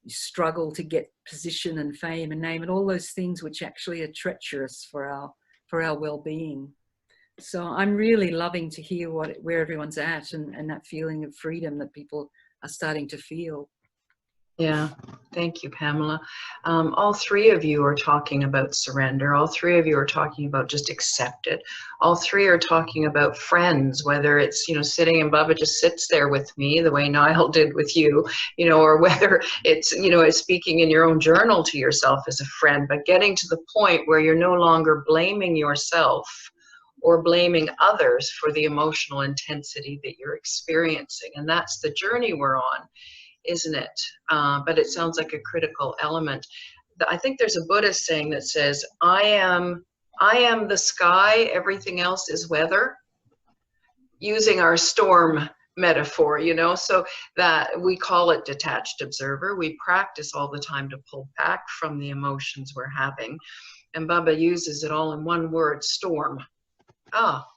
struggle to get position and fame and name and all those things which actually are treacherous for our well-being. So I'm really loving to hear where everyone's at, and that feeling of freedom that people are starting to feel. Yeah, thank you, Pamela. All three of you are talking about surrender. All three of you are talking about just accept it. All three are talking about friends, whether it's, sitting and Baba just sits there with me the way Niall did with you, or whether it's, it's speaking in your own journal to yourself as a friend, but getting to the point where you're no longer blaming yourself or blaming others for the emotional intensity that you're experiencing. And that's the journey we're on, isn't it? But it sounds like a critical element. I think there's a Buddhist saying that says, I am the sky, everything else is weather, using our storm metaphor, you know, so that we call it detached observer. We practice all the time to pull back from the emotions we're having. And Baba uses it all in one word, storm.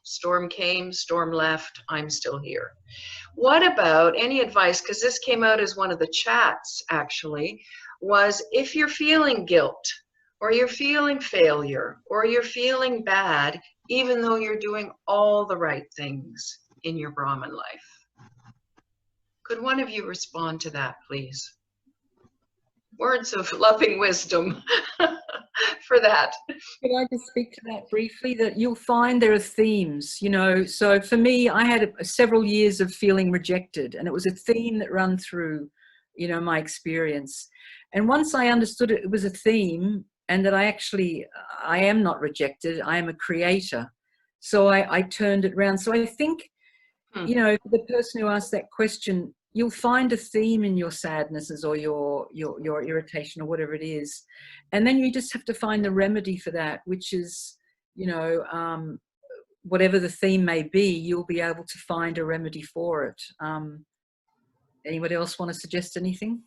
Storm came, storm left, I'm still here. What about any advice, because this came out as one of the chats actually, was if you're feeling guilt, or you're feeling failure, or you're feeling bad, even though you're doing all the right things in your Brahman life. Could one of you respond to that, please? Words of loving wisdom for that. Could I just speak to that briefly? That you'll find there are themes, you know. So for me, I had several years of feeling rejected, and it was a theme that ran through, you know, my experience. And once I understood it was a theme, and that I am not rejected, I am a creator. So I turned it around. So I think, you know, the person who asked that question, you'll find a theme in your sadnesses or your irritation or whatever it is. And then you just have to find the remedy for that, which is, you know, whatever the theme may be, you'll be able to find a remedy for it. Anybody else want to suggest anything?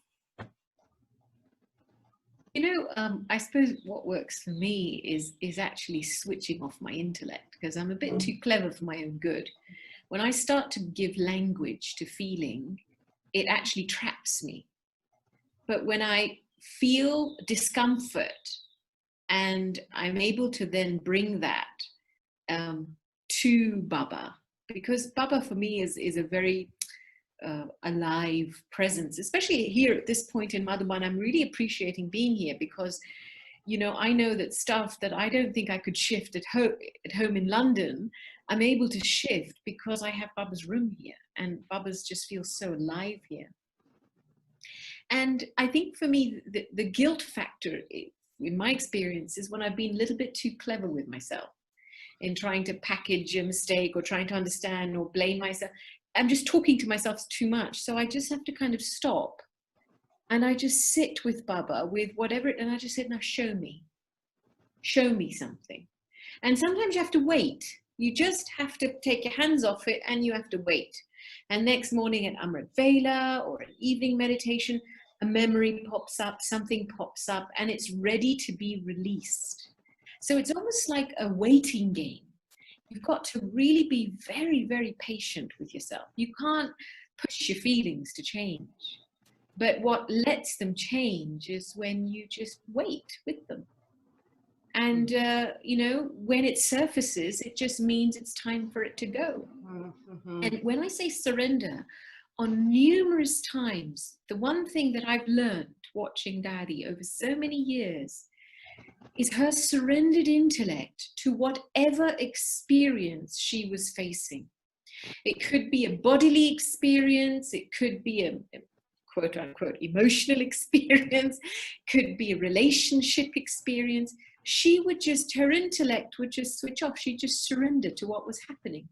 You know, I suppose what works for me is actually switching off my intellect, because I'm a bit too clever for my own good. When I start to give language to feeling, it actually traps me. But when I feel discomfort and I'm able to then bring that to Baba, because Baba for me is a very alive presence, especially here at this point in Madhuban. I'm really appreciating being here because, you know, I know that stuff that I don't think I could shift at home in London, I'm able to shift because I have Baba's room here, and Baba's just feels so alive here. And I think for me, the guilt factor, in my experience, is when I've been a little bit too clever with myself in trying to package a mistake or trying to understand or blame myself. I'm just talking to myself too much. So I just have to kind of stop. And I just sit with Baba, with whatever, and I just said, now show me something. And sometimes you have to wait. You just have to take your hands off it and you have to wait. And next morning at Amrit Vela or an evening meditation, a memory pops up, something pops up, and it's ready to be released. So it's almost like a waiting game. You've got to really be very, very patient with yourself. You can't push your feelings to change. But what lets them change is when you just wait with them. And, you know, when it surfaces, it just means it's time for it to go. Mm-hmm. And when I say surrender, on numerous times, the one thing that I've learned watching Daddy over so many years is her surrendered intellect to whatever experience she was facing. It could be a bodily experience, it could be a quote unquote emotional experience, could be a relationship experience. She would just, her intellect would just switch off. She'd just surrender to what was happening.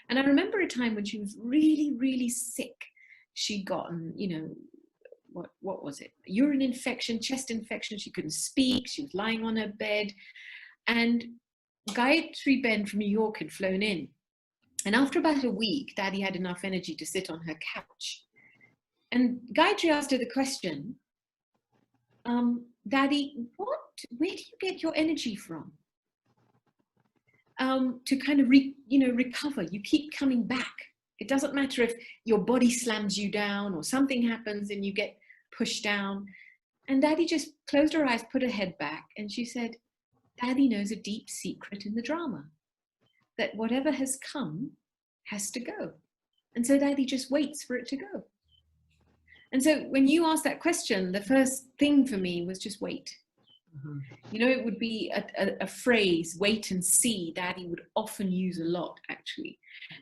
And I remember a time when she was really, really sick. She'd gotten, you know, what was it? Urine infection, chest infection. She couldn't speak. She was lying on her bed. And Gayatri Ben from New York had flown in. And after about a week, Daddy had enough energy to sit on her couch. And Gayatri asked her the question, Daddy, where do you get your energy from? To kind of, recover. You keep coming back. It doesn't matter if your body slams you down or something happens and you get pushed down. And Daddy just closed her eyes, put her head back, and she said, Daddy knows a deep secret in the drama, that whatever has come has to go. And so Daddy just waits for it to go. And so when you asked that question, the first thing for me was just wait. Mm-hmm. You know, it would be a phrase, wait and see, Daddy would often use a lot, actually.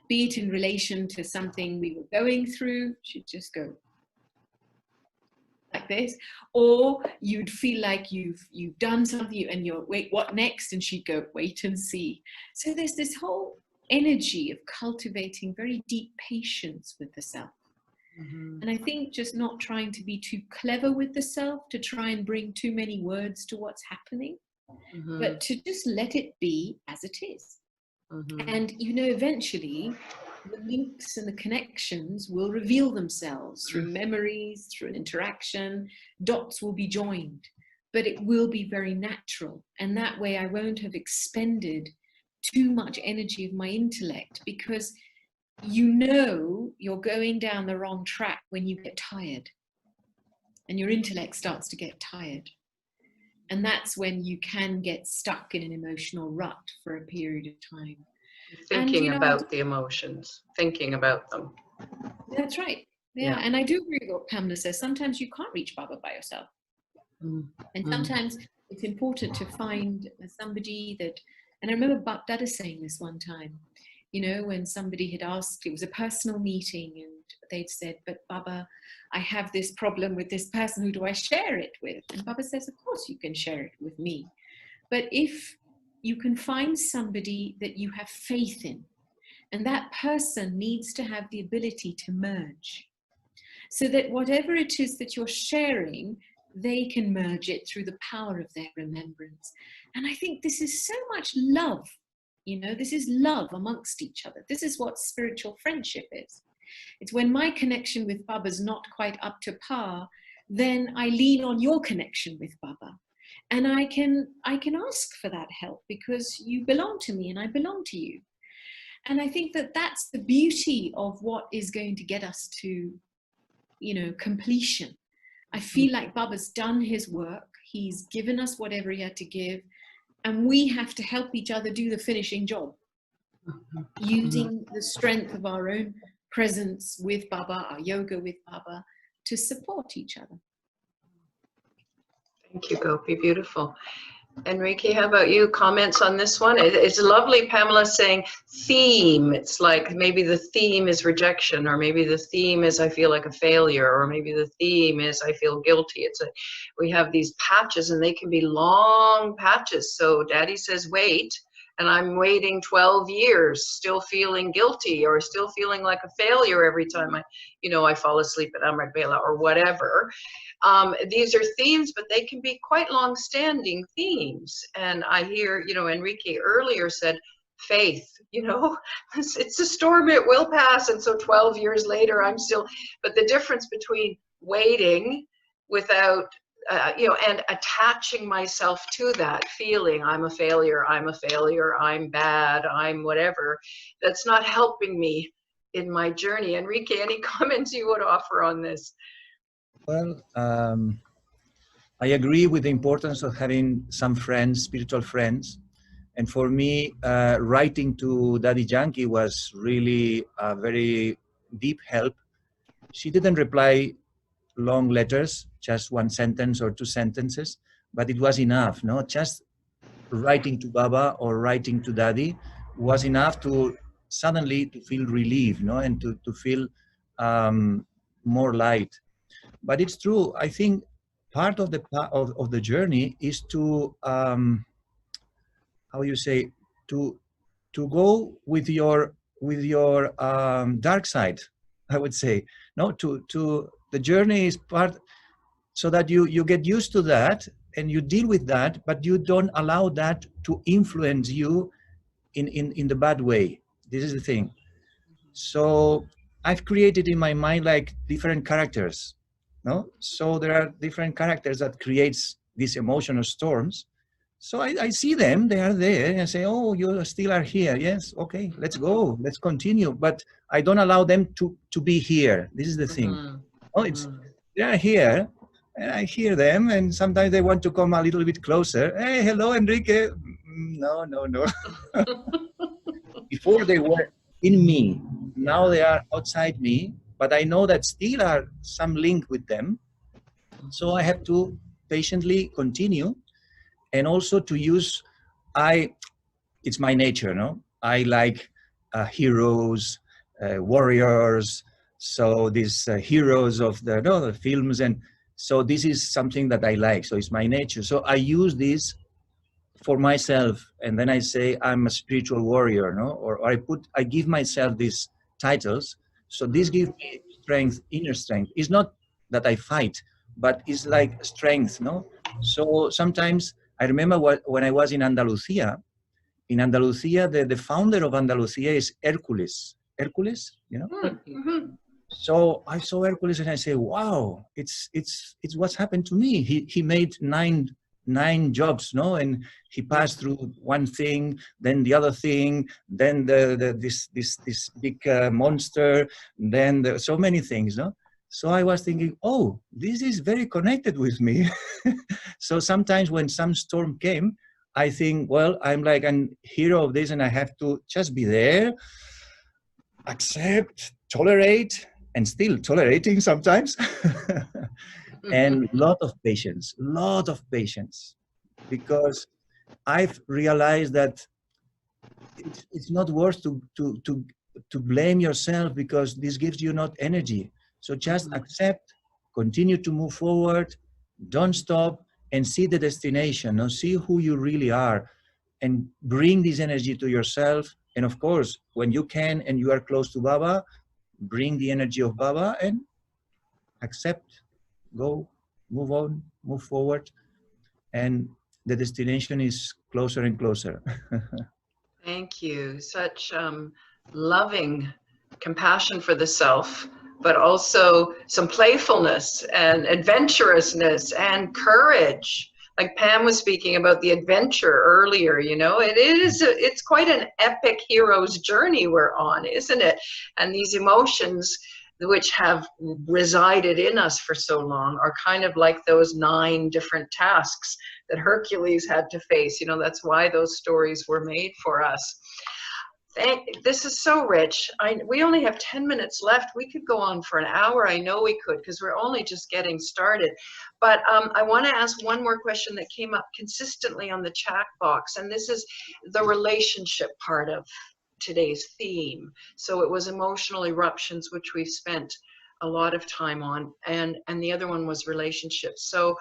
Be it in relation to something we were going through, she'd just go. like this, or you'd feel like you've done something and you're, wait, what next? And she'd go, wait and see. So there's this whole energy of cultivating very deep patience with the self. And I think just not trying to be too clever with the self, to try and bring too many words to what's happening, but to just let it be as it is. And, you know, eventually the links and the connections will reveal themselves through memories, through an interaction. Dots will be joined, but it will be very natural. And that way I won't have expended too much energy of my intellect, because you know you're going down the wrong track when you get tired and your intellect starts to get tired. And that's when you can get stuck in an emotional rut for a period of time. Thinking about the emotions, thinking about them. That's right. Yeah. And I do agree with what Pamela says. Sometimes you can't reach Baba by yourself. And sometimes it's important to find somebody that, and I remember Bap Dada saying this one time, you know, when somebody had asked, it was a personal meeting, and they'd said, but Baba, I have this problem with this person, who do I share it with? And Baba says, of course you can share it with me. But if you can find somebody that you have faith in, and that person needs to have the ability to merge, so that whatever it is that you're sharing, they can merge it through the power of their remembrance. And I think this is so much love. You know, this is love amongst each other. This is what spiritual friendship is. It's when my connection with Baba's not quite up to par, then I lean on your connection with Baba. And I can ask for that help, because you belong to me and I belong to you. And I think that that's the beauty of what is going to get us to, you know, completion. I feel like Baba's done his work. He's given us whatever he had to give. And we have to help each other do the finishing job, using the strength of our own presence with Baba, our yoga with Baba, to support each other. Thank you, Gopi. Beautiful. Enrique, how about you? Comments on this one? It's lovely, Pamela, saying theme. It's like maybe the theme is rejection, or maybe the theme is I feel like a failure, or maybe the theme is I feel guilty. We have these patches, and they can be long patches. So Daddy says wait, and I'm waiting 12 years, still feeling guilty, or still feeling like a failure every time I fall asleep at Amrit Bela or whatever. These are themes, but they can be quite long-standing themes. And I hear, Enrique earlier said, faith, it's a storm, it will pass. And so 12 years later, I'm still, but the difference between waiting without, and attaching myself to that feeling, I'm a failure, I'm bad, I'm whatever, that's not helping me in my journey. Enrique, any comments you would offer on this? Well, I agree with the importance of having some friends, spiritual friends. And for me, writing to Daddy Yankee was really a very deep help. She didn't reply long letters, just one sentence or two sentences, but it was enough, no? Just writing to Baba or writing to Daddy was enough to suddenly to feel relief, no? And to feel more light. But it's true. I think part of the journey is to how you say, to go with your dark side. I would say no. To the journey is part, so that you get used to that and you deal with that, but you don't allow that to influence you in the bad way. This is the thing. So I've created in my mind like different characters. No, so there are different characters that creates these emotional storms. So I see them, they are there, and I say, oh, you still are here. Yes, okay, let's go, let's continue. But I don't allow them to be here. This is the thing. Oh, they are here, and I hear them, and sometimes they want to come a little bit closer. Hey, hello, Enrique. No. Before they were in me, now they are outside me, but I know that still are some link with them. So I have to patiently continue, and also to use, it's my nature, no? I like heroes, warriors, so these heroes of the films, and So this is something that I like. So it's my nature. So I use this for myself, and then I say I'm a spiritual warrior, no? Or I give myself these titles. So this gives me strength, inner strength. It's not that I fight, but it's like strength, no? So sometimes I remember when I was in Andalusia. In Andalusia, the founder of Andalusia is Hercules. Hercules, you know? Mm-hmm. So I saw Hercules and I say, wow, it's what's happened to me. He made nine jobs, no? And he passed through one thing, then the other thing, then this big monster, then so many things, no? So I was thinking, oh, this is very connected with me. So sometimes when some storm came, I think, well, I'm like a hero of this, and I have to just be there, accept, tolerate, and still tolerating sometimes. And lot of patience, because I've realized that it's not worth to blame yourself, because this gives you not energy. So just accept, continue to move forward, don't stop, and see the destination, or see who you really are, and bring this energy to yourself. And of course, when you can and you are close to Baba, bring the energy of Baba and accept, go, move on, move forward, and the destination is closer and closer. Thank you. Such loving compassion for the self, but also some playfulness and adventurousness and courage. Like Pam was speaking about the adventure earlier, you know, it's quite an epic hero's journey we're on, isn't it? And these emotions which have resided in us for so long are kind of like those 9 different tasks that Hercules had to face. You know, that's why those stories were made for us. This is so rich. We only have 10 minutes left. We could go on for an hour. I know we could, because we're only just getting started. But I want to ask one more question that came up consistently on the chat box, and this is the relationship part of today's theme. So it was emotional eruptions, which we've spent a lot of time on, and the other one was relationships. So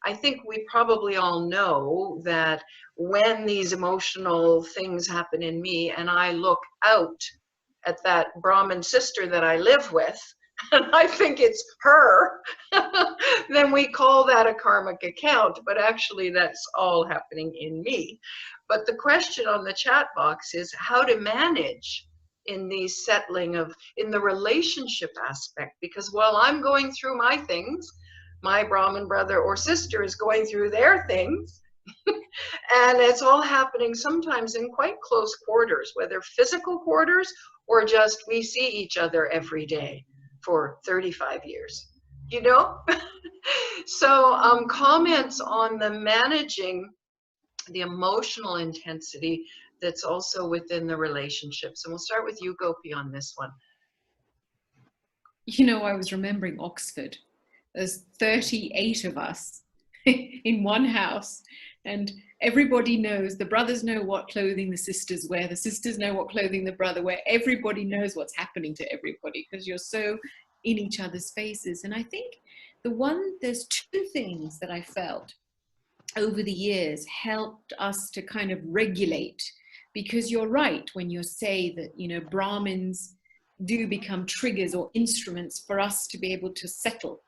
I think we probably all know that when these emotional things happen in me and I look out at that Brahmin sister that I live with, and I think it's her, then we call that a karmic account, but actually that's all happening in me. But the question on the chat box is how to manage in the settling of, in the relationship aspect, because while I'm going through my things, my Brahmin brother or sister is going through their things, and it's all happening sometimes in quite close quarters, whether physical quarters or just we see each other every day for 35 years, you know? So comments on the managing the emotional intensity that's also within the relationships. And we'll start with you, Gopi, on this one. You know, I was remembering Oxford. There's 38 of us in one house, and everybody knows, the brothers know what clothing the sisters wear, the sisters know what clothing the brother wear, everybody knows what's happening to everybody because you're so in each other's faces. And I think there's 2 things that I felt over the years helped us to kind of regulate, because you're right when you say that, you know, Brahmins do become triggers or instruments for us to be able to settle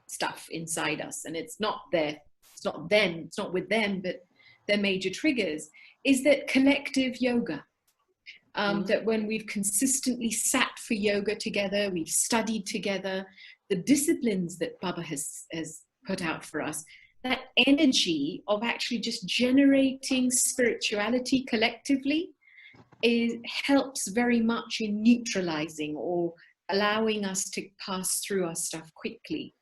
stuff inside us, and it's not with them, but they're major triggers, is that collective yoga. That when we've consistently sat for yoga together, we've studied together, the disciplines that Baba has put out for us, that energy of actually just generating spirituality collectively helps very much in neutralizing or allowing us to pass through our stuff quickly.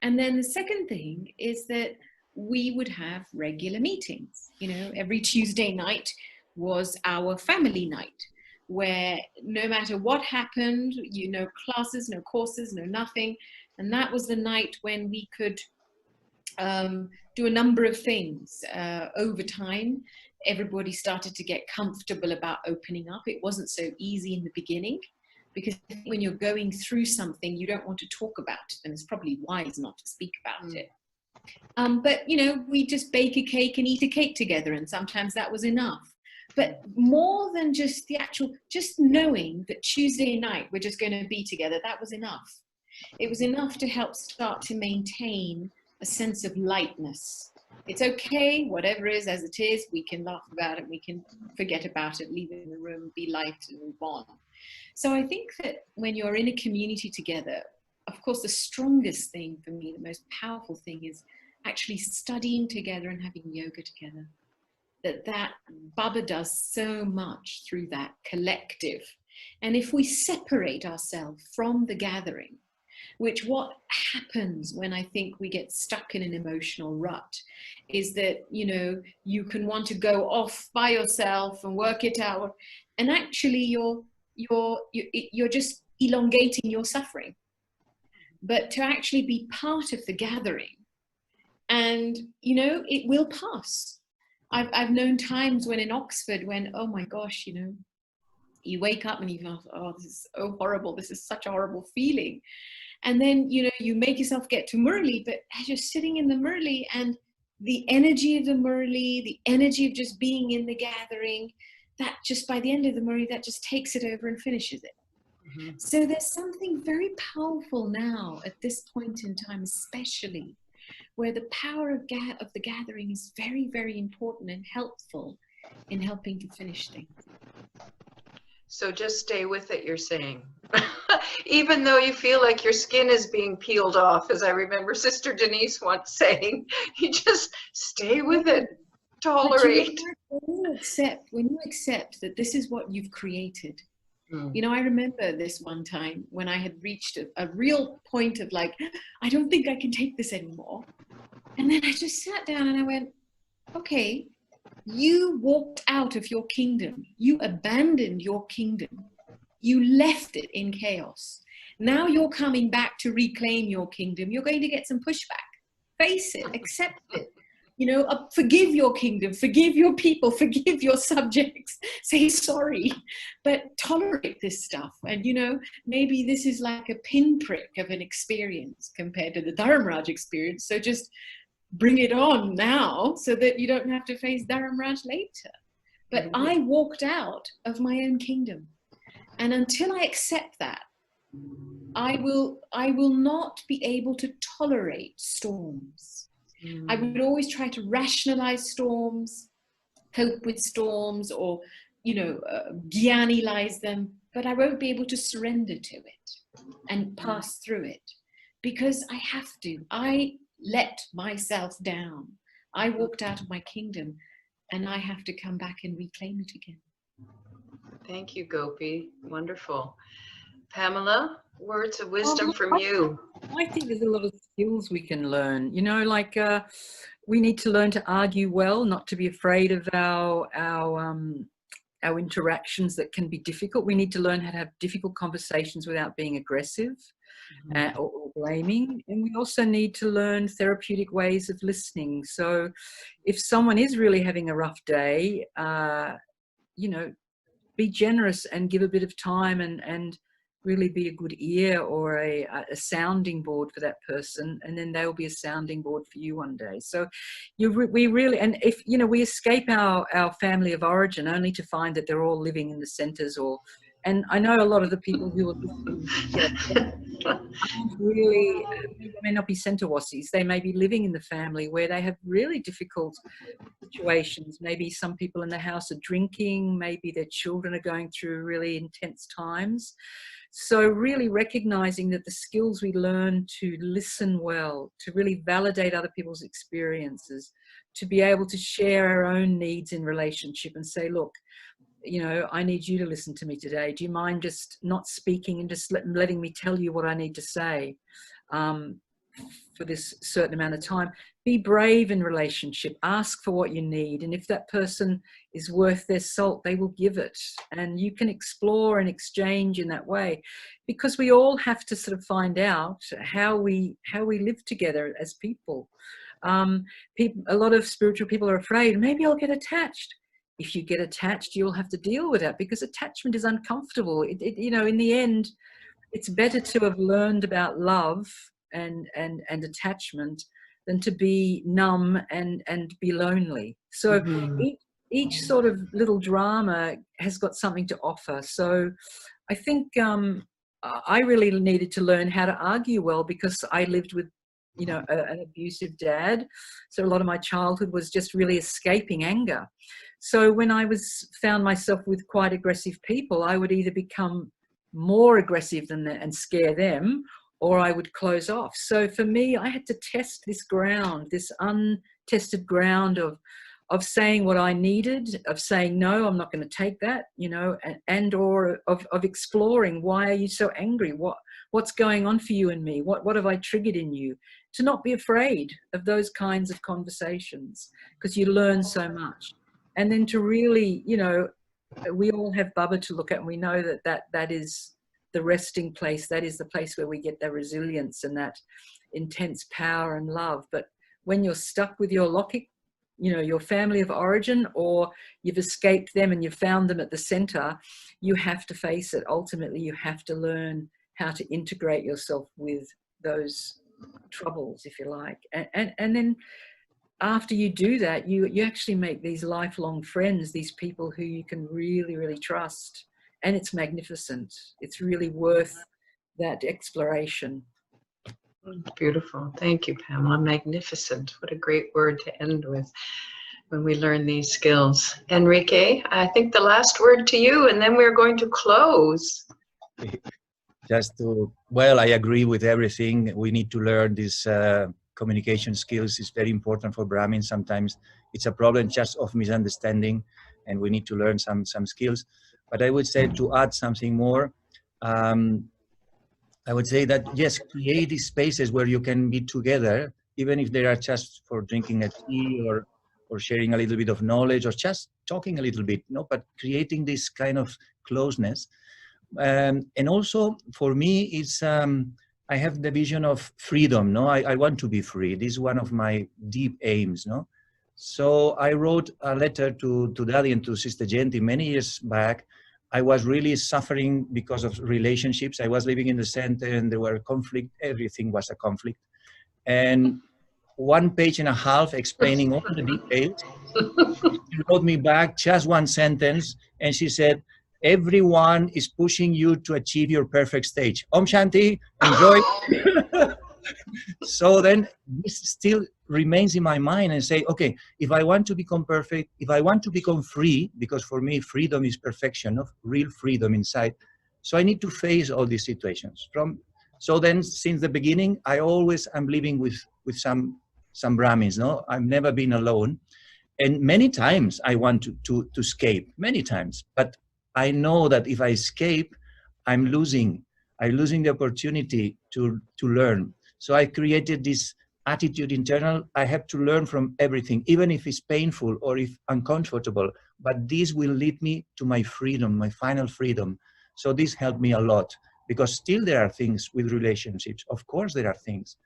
And then the second thing is that we would have regular meetings. You know, every Tuesday night was our family night, where no matter what happened, you know, classes, no courses, no nothing. And that was the night when we could do a number of things. Over time, everybody started to get comfortable about opening up. It wasn't so easy in the beginning. because when you're going through something, you don't want to talk about it, and it's probably wise not to speak about it. But, you know, we just bake a cake and eat a cake together, and sometimes that was enough. But more than just the actual, just knowing that Tuesday night we're just going to be together, that was enough. It was enough to help start to maintain a sense of lightness. It's okay, whatever is as it is, we can laugh about it, we can forget about it, leave it in the room, be light and move on. So I think that when you're in a community together, of course, the strongest thing for me, the most powerful thing is actually studying together and having yoga together. That Baba does so much through that collective. And if we separate ourselves from the gathering, which what happens when I think we get stuck in an emotional rut is that, you know, you can want to go off by yourself and work it out. And actually you're just elongating your suffering. But to actually be part of the gathering, and, you know, it will pass. I've known times when in Oxford when, oh my gosh, you know, you wake up and you go, oh, this is so horrible. This is such a horrible feeling. And then, you know, you make yourself get to Murli, but as you're sitting in the Murli and the energy of the Murli, the energy of just being in the gathering, that just by the end of the Murli, that just takes it over and finishes it. Mm-hmm. So there's something very powerful now at this point in time, especially where the power of the gathering is very, very important and helpful in helping to finish things. So just stay with it, you're saying. Even though you feel like your skin is being peeled off, as I remember Sister Denise once saying, you just stay with it, tolerate. When you accept that this is what you've created. You know, I remember this one time when I had reached a real point of like, I don't think I can take this anymore. And then I just sat down and I went, okay, you walked out of your kingdom. You abandoned your kingdom. You left it in chaos. Now you're coming back to reclaim your kingdom. You're going to get some pushback. Face it, accept it. You know, forgive your kingdom, forgive your people, forgive your subjects, say sorry, but tolerate this stuff. And, you know, maybe this is like a pinprick of an experience compared to the Dharamraj experience. So just bring it on now so that you don't have to face Dharamraj later. But I walked out of my own kingdom. And until I accept that, I will not be able to tolerate storms. I would always try to rationalize storms, cope with storms, or, you know, gyanialize them, but I won't be able to surrender to it and pass through it because I have to. I let myself down. I walked out of my kingdom and I have to come back and reclaim it again. Thank you, Gopi. Wonderful. Pamela, words of wisdom from you. I think there's a lot of skills we can learn. You know, like we need to learn to argue well, not to be afraid of our interactions that can be difficult. We need to learn how to have difficult conversations without being aggressive or blaming. And we also need to learn therapeutic ways of listening. So if someone is really having a rough day, you know, be generous and give a bit of time and really be a good ear or a sounding board for that person, and then they'll be a sounding board for you one day. So we really, and if, you know, we escape our family of origin only to find that they're all living in the centers, or, and I know a lot of the people who are really, may not be centerwasis, they may be living in the family where they have really difficult situations. Maybe some people in the house are drinking, maybe their children are going through really intense times. So really recognizing that the skills we learn to listen well, to really validate other people's experiences, to be able to share our own needs in relationship and say, look, you know, I need you to listen to me today. Do you mind just not speaking and just letting me tell you what I need to say for this certain amount of time? Be brave in relationship. Ask for what you need. And if that person is worth their salt, they will give it. And you can explore and exchange in that way, because we all have to sort of find out how we live together as people. A lot of spiritual people are afraid, maybe I'll get attached. if you get attached, you'll have to deal with that, because attachment is uncomfortable. You know, in the end, it's better to have learned about love and attachment than to be numb and be lonely. So each sort of little drama has got something to offer. So I think I really needed to learn how to argue well, because I lived with, you know, an abusive dad. So a lot of my childhood was just really escaping anger. So when I found myself with quite aggressive people, I would either become more aggressive than that and scare them, or I would close off. So for me, I had to test this ground, this untested ground of saying what I needed, of saying, no, I'm not going to take that, you know, or of exploring, why are you so angry? What's going on for you and me? What have I triggered in you? To not be afraid of those kinds of conversations, because you learn so much. And then to really, you know, we all have Baba to look at, and we know that is the resting place. That is the place where we get that resilience and that intense power and love. But when you're stuck with your logic, you know, your family of origin, or you've escaped them and you've found them at the center, you have to face it. Ultimately, you have to learn how to integrate yourself with those troubles, if you like. And then after you do that, you actually make these lifelong friends, these people who you can really, really trust. And it's magnificent. It's really worth that exploration. Beautiful. Thank you, Pamela. Magnificent. What a great word to end with when we learn these skills. Enrique, I think the last word to you, and then we're going to close. Well, I agree with everything. We need to learn this communication skills. Is very important for Brahmins. Sometimes it's a problem just of misunderstanding, and we need to learn some skills. But I would say, to add something more, I would say that, yes, create these spaces where you can be together, even if they are just for drinking a tea or sharing a little bit of knowledge or just talking a little bit, no? But creating this kind of closeness. And also for me, it's, I have the vision of freedom, no? I want to be free. This is one of my deep aims, no? So I wrote a letter to Daddy and to Sister Jenti many years back. I was really suffering because of relationships. I was living in the center and there were conflict. Everything was a conflict. And 1.5 pages explaining all the details. She wrote me back just one sentence, and she said, everyone is pushing you to achieve your perfect stage. Om Shanti, enjoy. So then this still remains in my mind, and say, okay, if I want to become perfect, if I want to become free, because for me, freedom is perfection, of real freedom inside. So I need to face all these situations. So then since the beginning, I always am living with some Brahmins, no? I've never been alone. And many times I want to escape, many times. But I know that if I escape, I'm losing the opportunity to learn. So I created this attitude internal. I have to learn from everything, even if it's painful or if uncomfortable. But this will lead me to my freedom, my final freedom. So this helped me a lot, because still there are things with relationships. Of course there are things.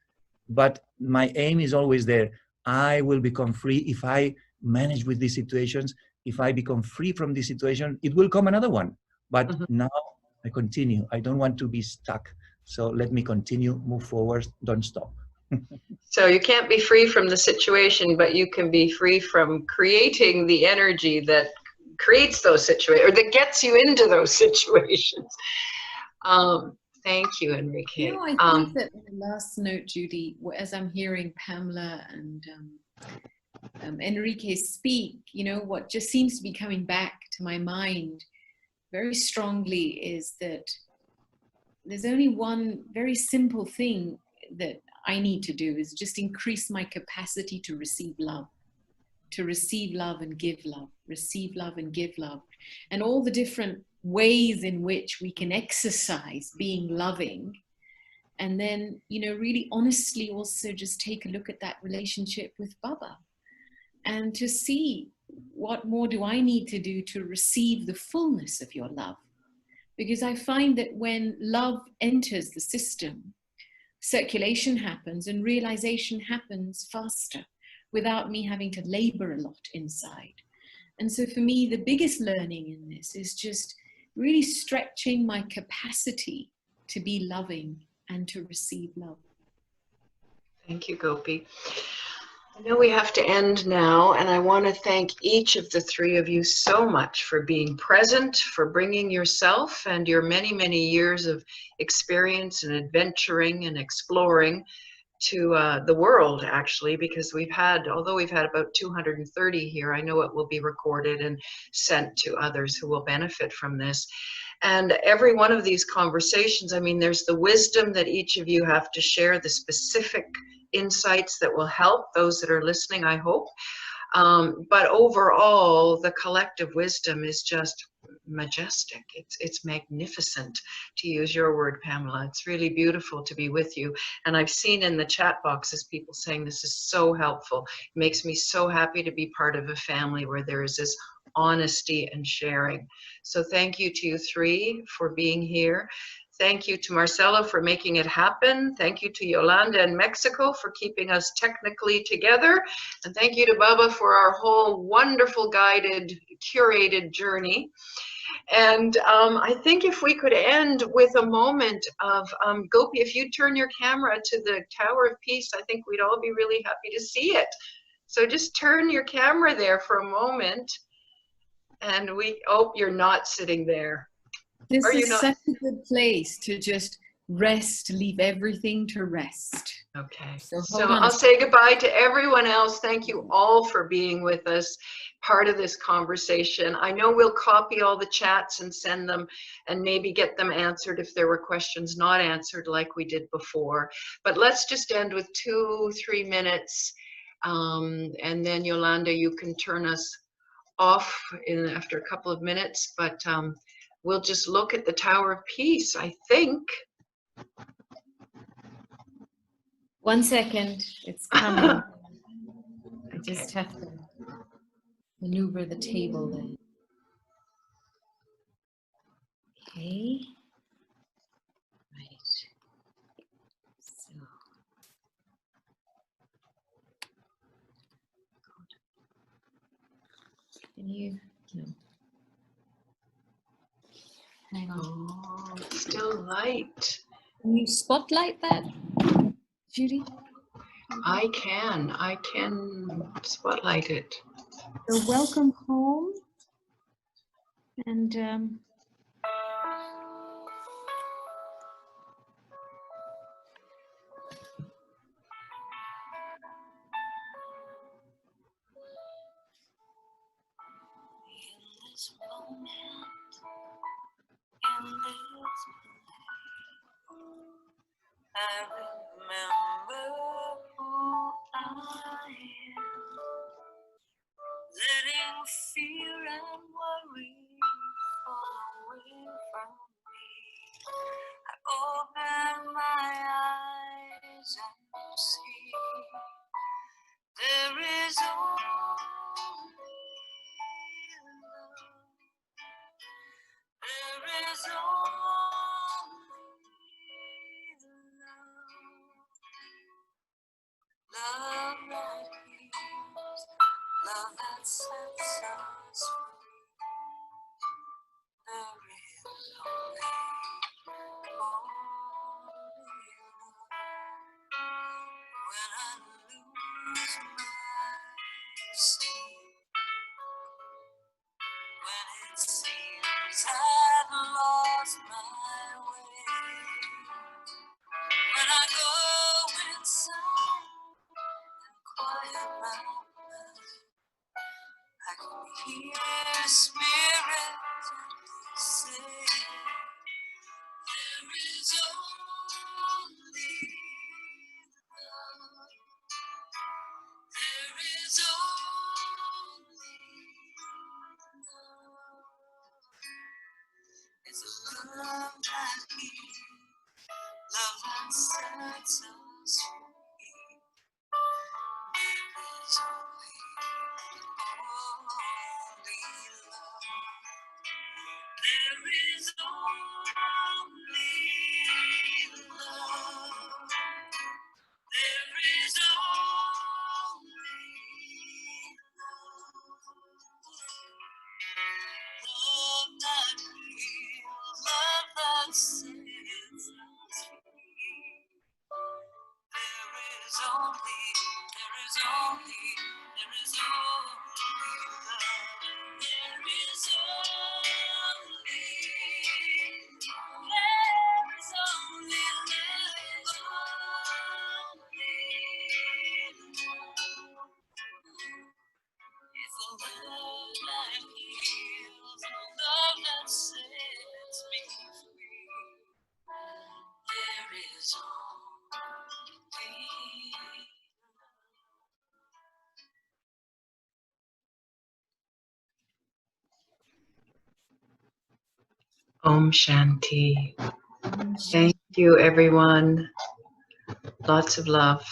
But my aim is always there. I will become free if I manage with these situations. If I become free from this situation, it will come another one. But now I continue. I don't want to be stuck. So let me continue, move forward, don't stop. So you can't be free from the situation, but you can be free from creating the energy that creates those situations, or that gets you into those situations. Thank you, Enrique. You know, I think that on the last note, Judy, as I'm hearing Pamela and Enrique speak, you know, what just seems to be coming back to my mind very strongly is that there's only one very simple thing that I need to do, is just increase my capacity to receive love and give love, receive love and give love. And all the different ways in which we can exercise being loving. And then, you know, really honestly also just take a look at that relationship with Baba and to see what more do I need to do to receive the fullness of your love. Because I find that when love enters the system, circulation happens and realization happens faster without me having to labor a lot inside. And so for me, the biggest learning in this is just really stretching my capacity to be loving and to receive love. Thank you, Gopi. I know we have to end now, and I want to thank each of the three of you so much for being present, for bringing yourself and your many, many years of experience and adventuring and exploring to the world, actually, because although we've had about 230 here, I know it will be recorded and sent to others who will benefit from this. And every one of these conversations, I mean, there's the wisdom that each of you have to share, the specific insights that will help those that are listening, I hope. But overall, the collective wisdom is just majestic. It's magnificent, to use your word, Pamela. It's really beautiful to be with you. And I've seen in the chat boxes people saying this is so helpful. It makes me so happy to be part of a family where there is this honesty and sharing. So thank you to you three for being here. Thank you to Marcelo for making it happen. Thank you to Yolanda in Mexico for keeping us technically together. And thank you to Baba for our whole wonderful guided, curated journey. And I think if we could end with a moment of, Gopi, if you turn your camera to the Tower of Peace, I think we'd all be really happy to see it. So just turn your camera there for a moment. And oh, you're not sitting there. This is such a good place to just rest, leave everything to rest. Okay, So I'll say goodbye to everyone else. Thank you all for being with us, part of this conversation. I know we'll copy all the chats and send them and maybe get them answered if there were questions not answered like we did before. But let's just end with 2-3 minutes. And then Yolanda, you can turn us off after a couple of minutes, but we'll just look at the Tower of Peace, I think. 1 second, it's coming. I just have to maneuver the table then. Okay. Right. So. Can you? No. Hang on. Oh, it's still light. Can you spotlight that, Judy? I can spotlight it. So welcome home. And I remember who I am, letting fear and worry fall away from me. I open my eyes and see there is only love. There is only love that heals, love that sets us free. There is only love. When I lose my sleep, when it seems I've lost my way, when I go inside and quiet my mind, I can hear spirit say, there is only love. There is only love. It's a love that heals, love that sets us free. There is only love. There is only love. There is only love. that sets us free. There is only love. There is only love. There is only it's a love that heals, a love that sets me free. There is only Om Shanti. Thank you, everyone. Lots of love.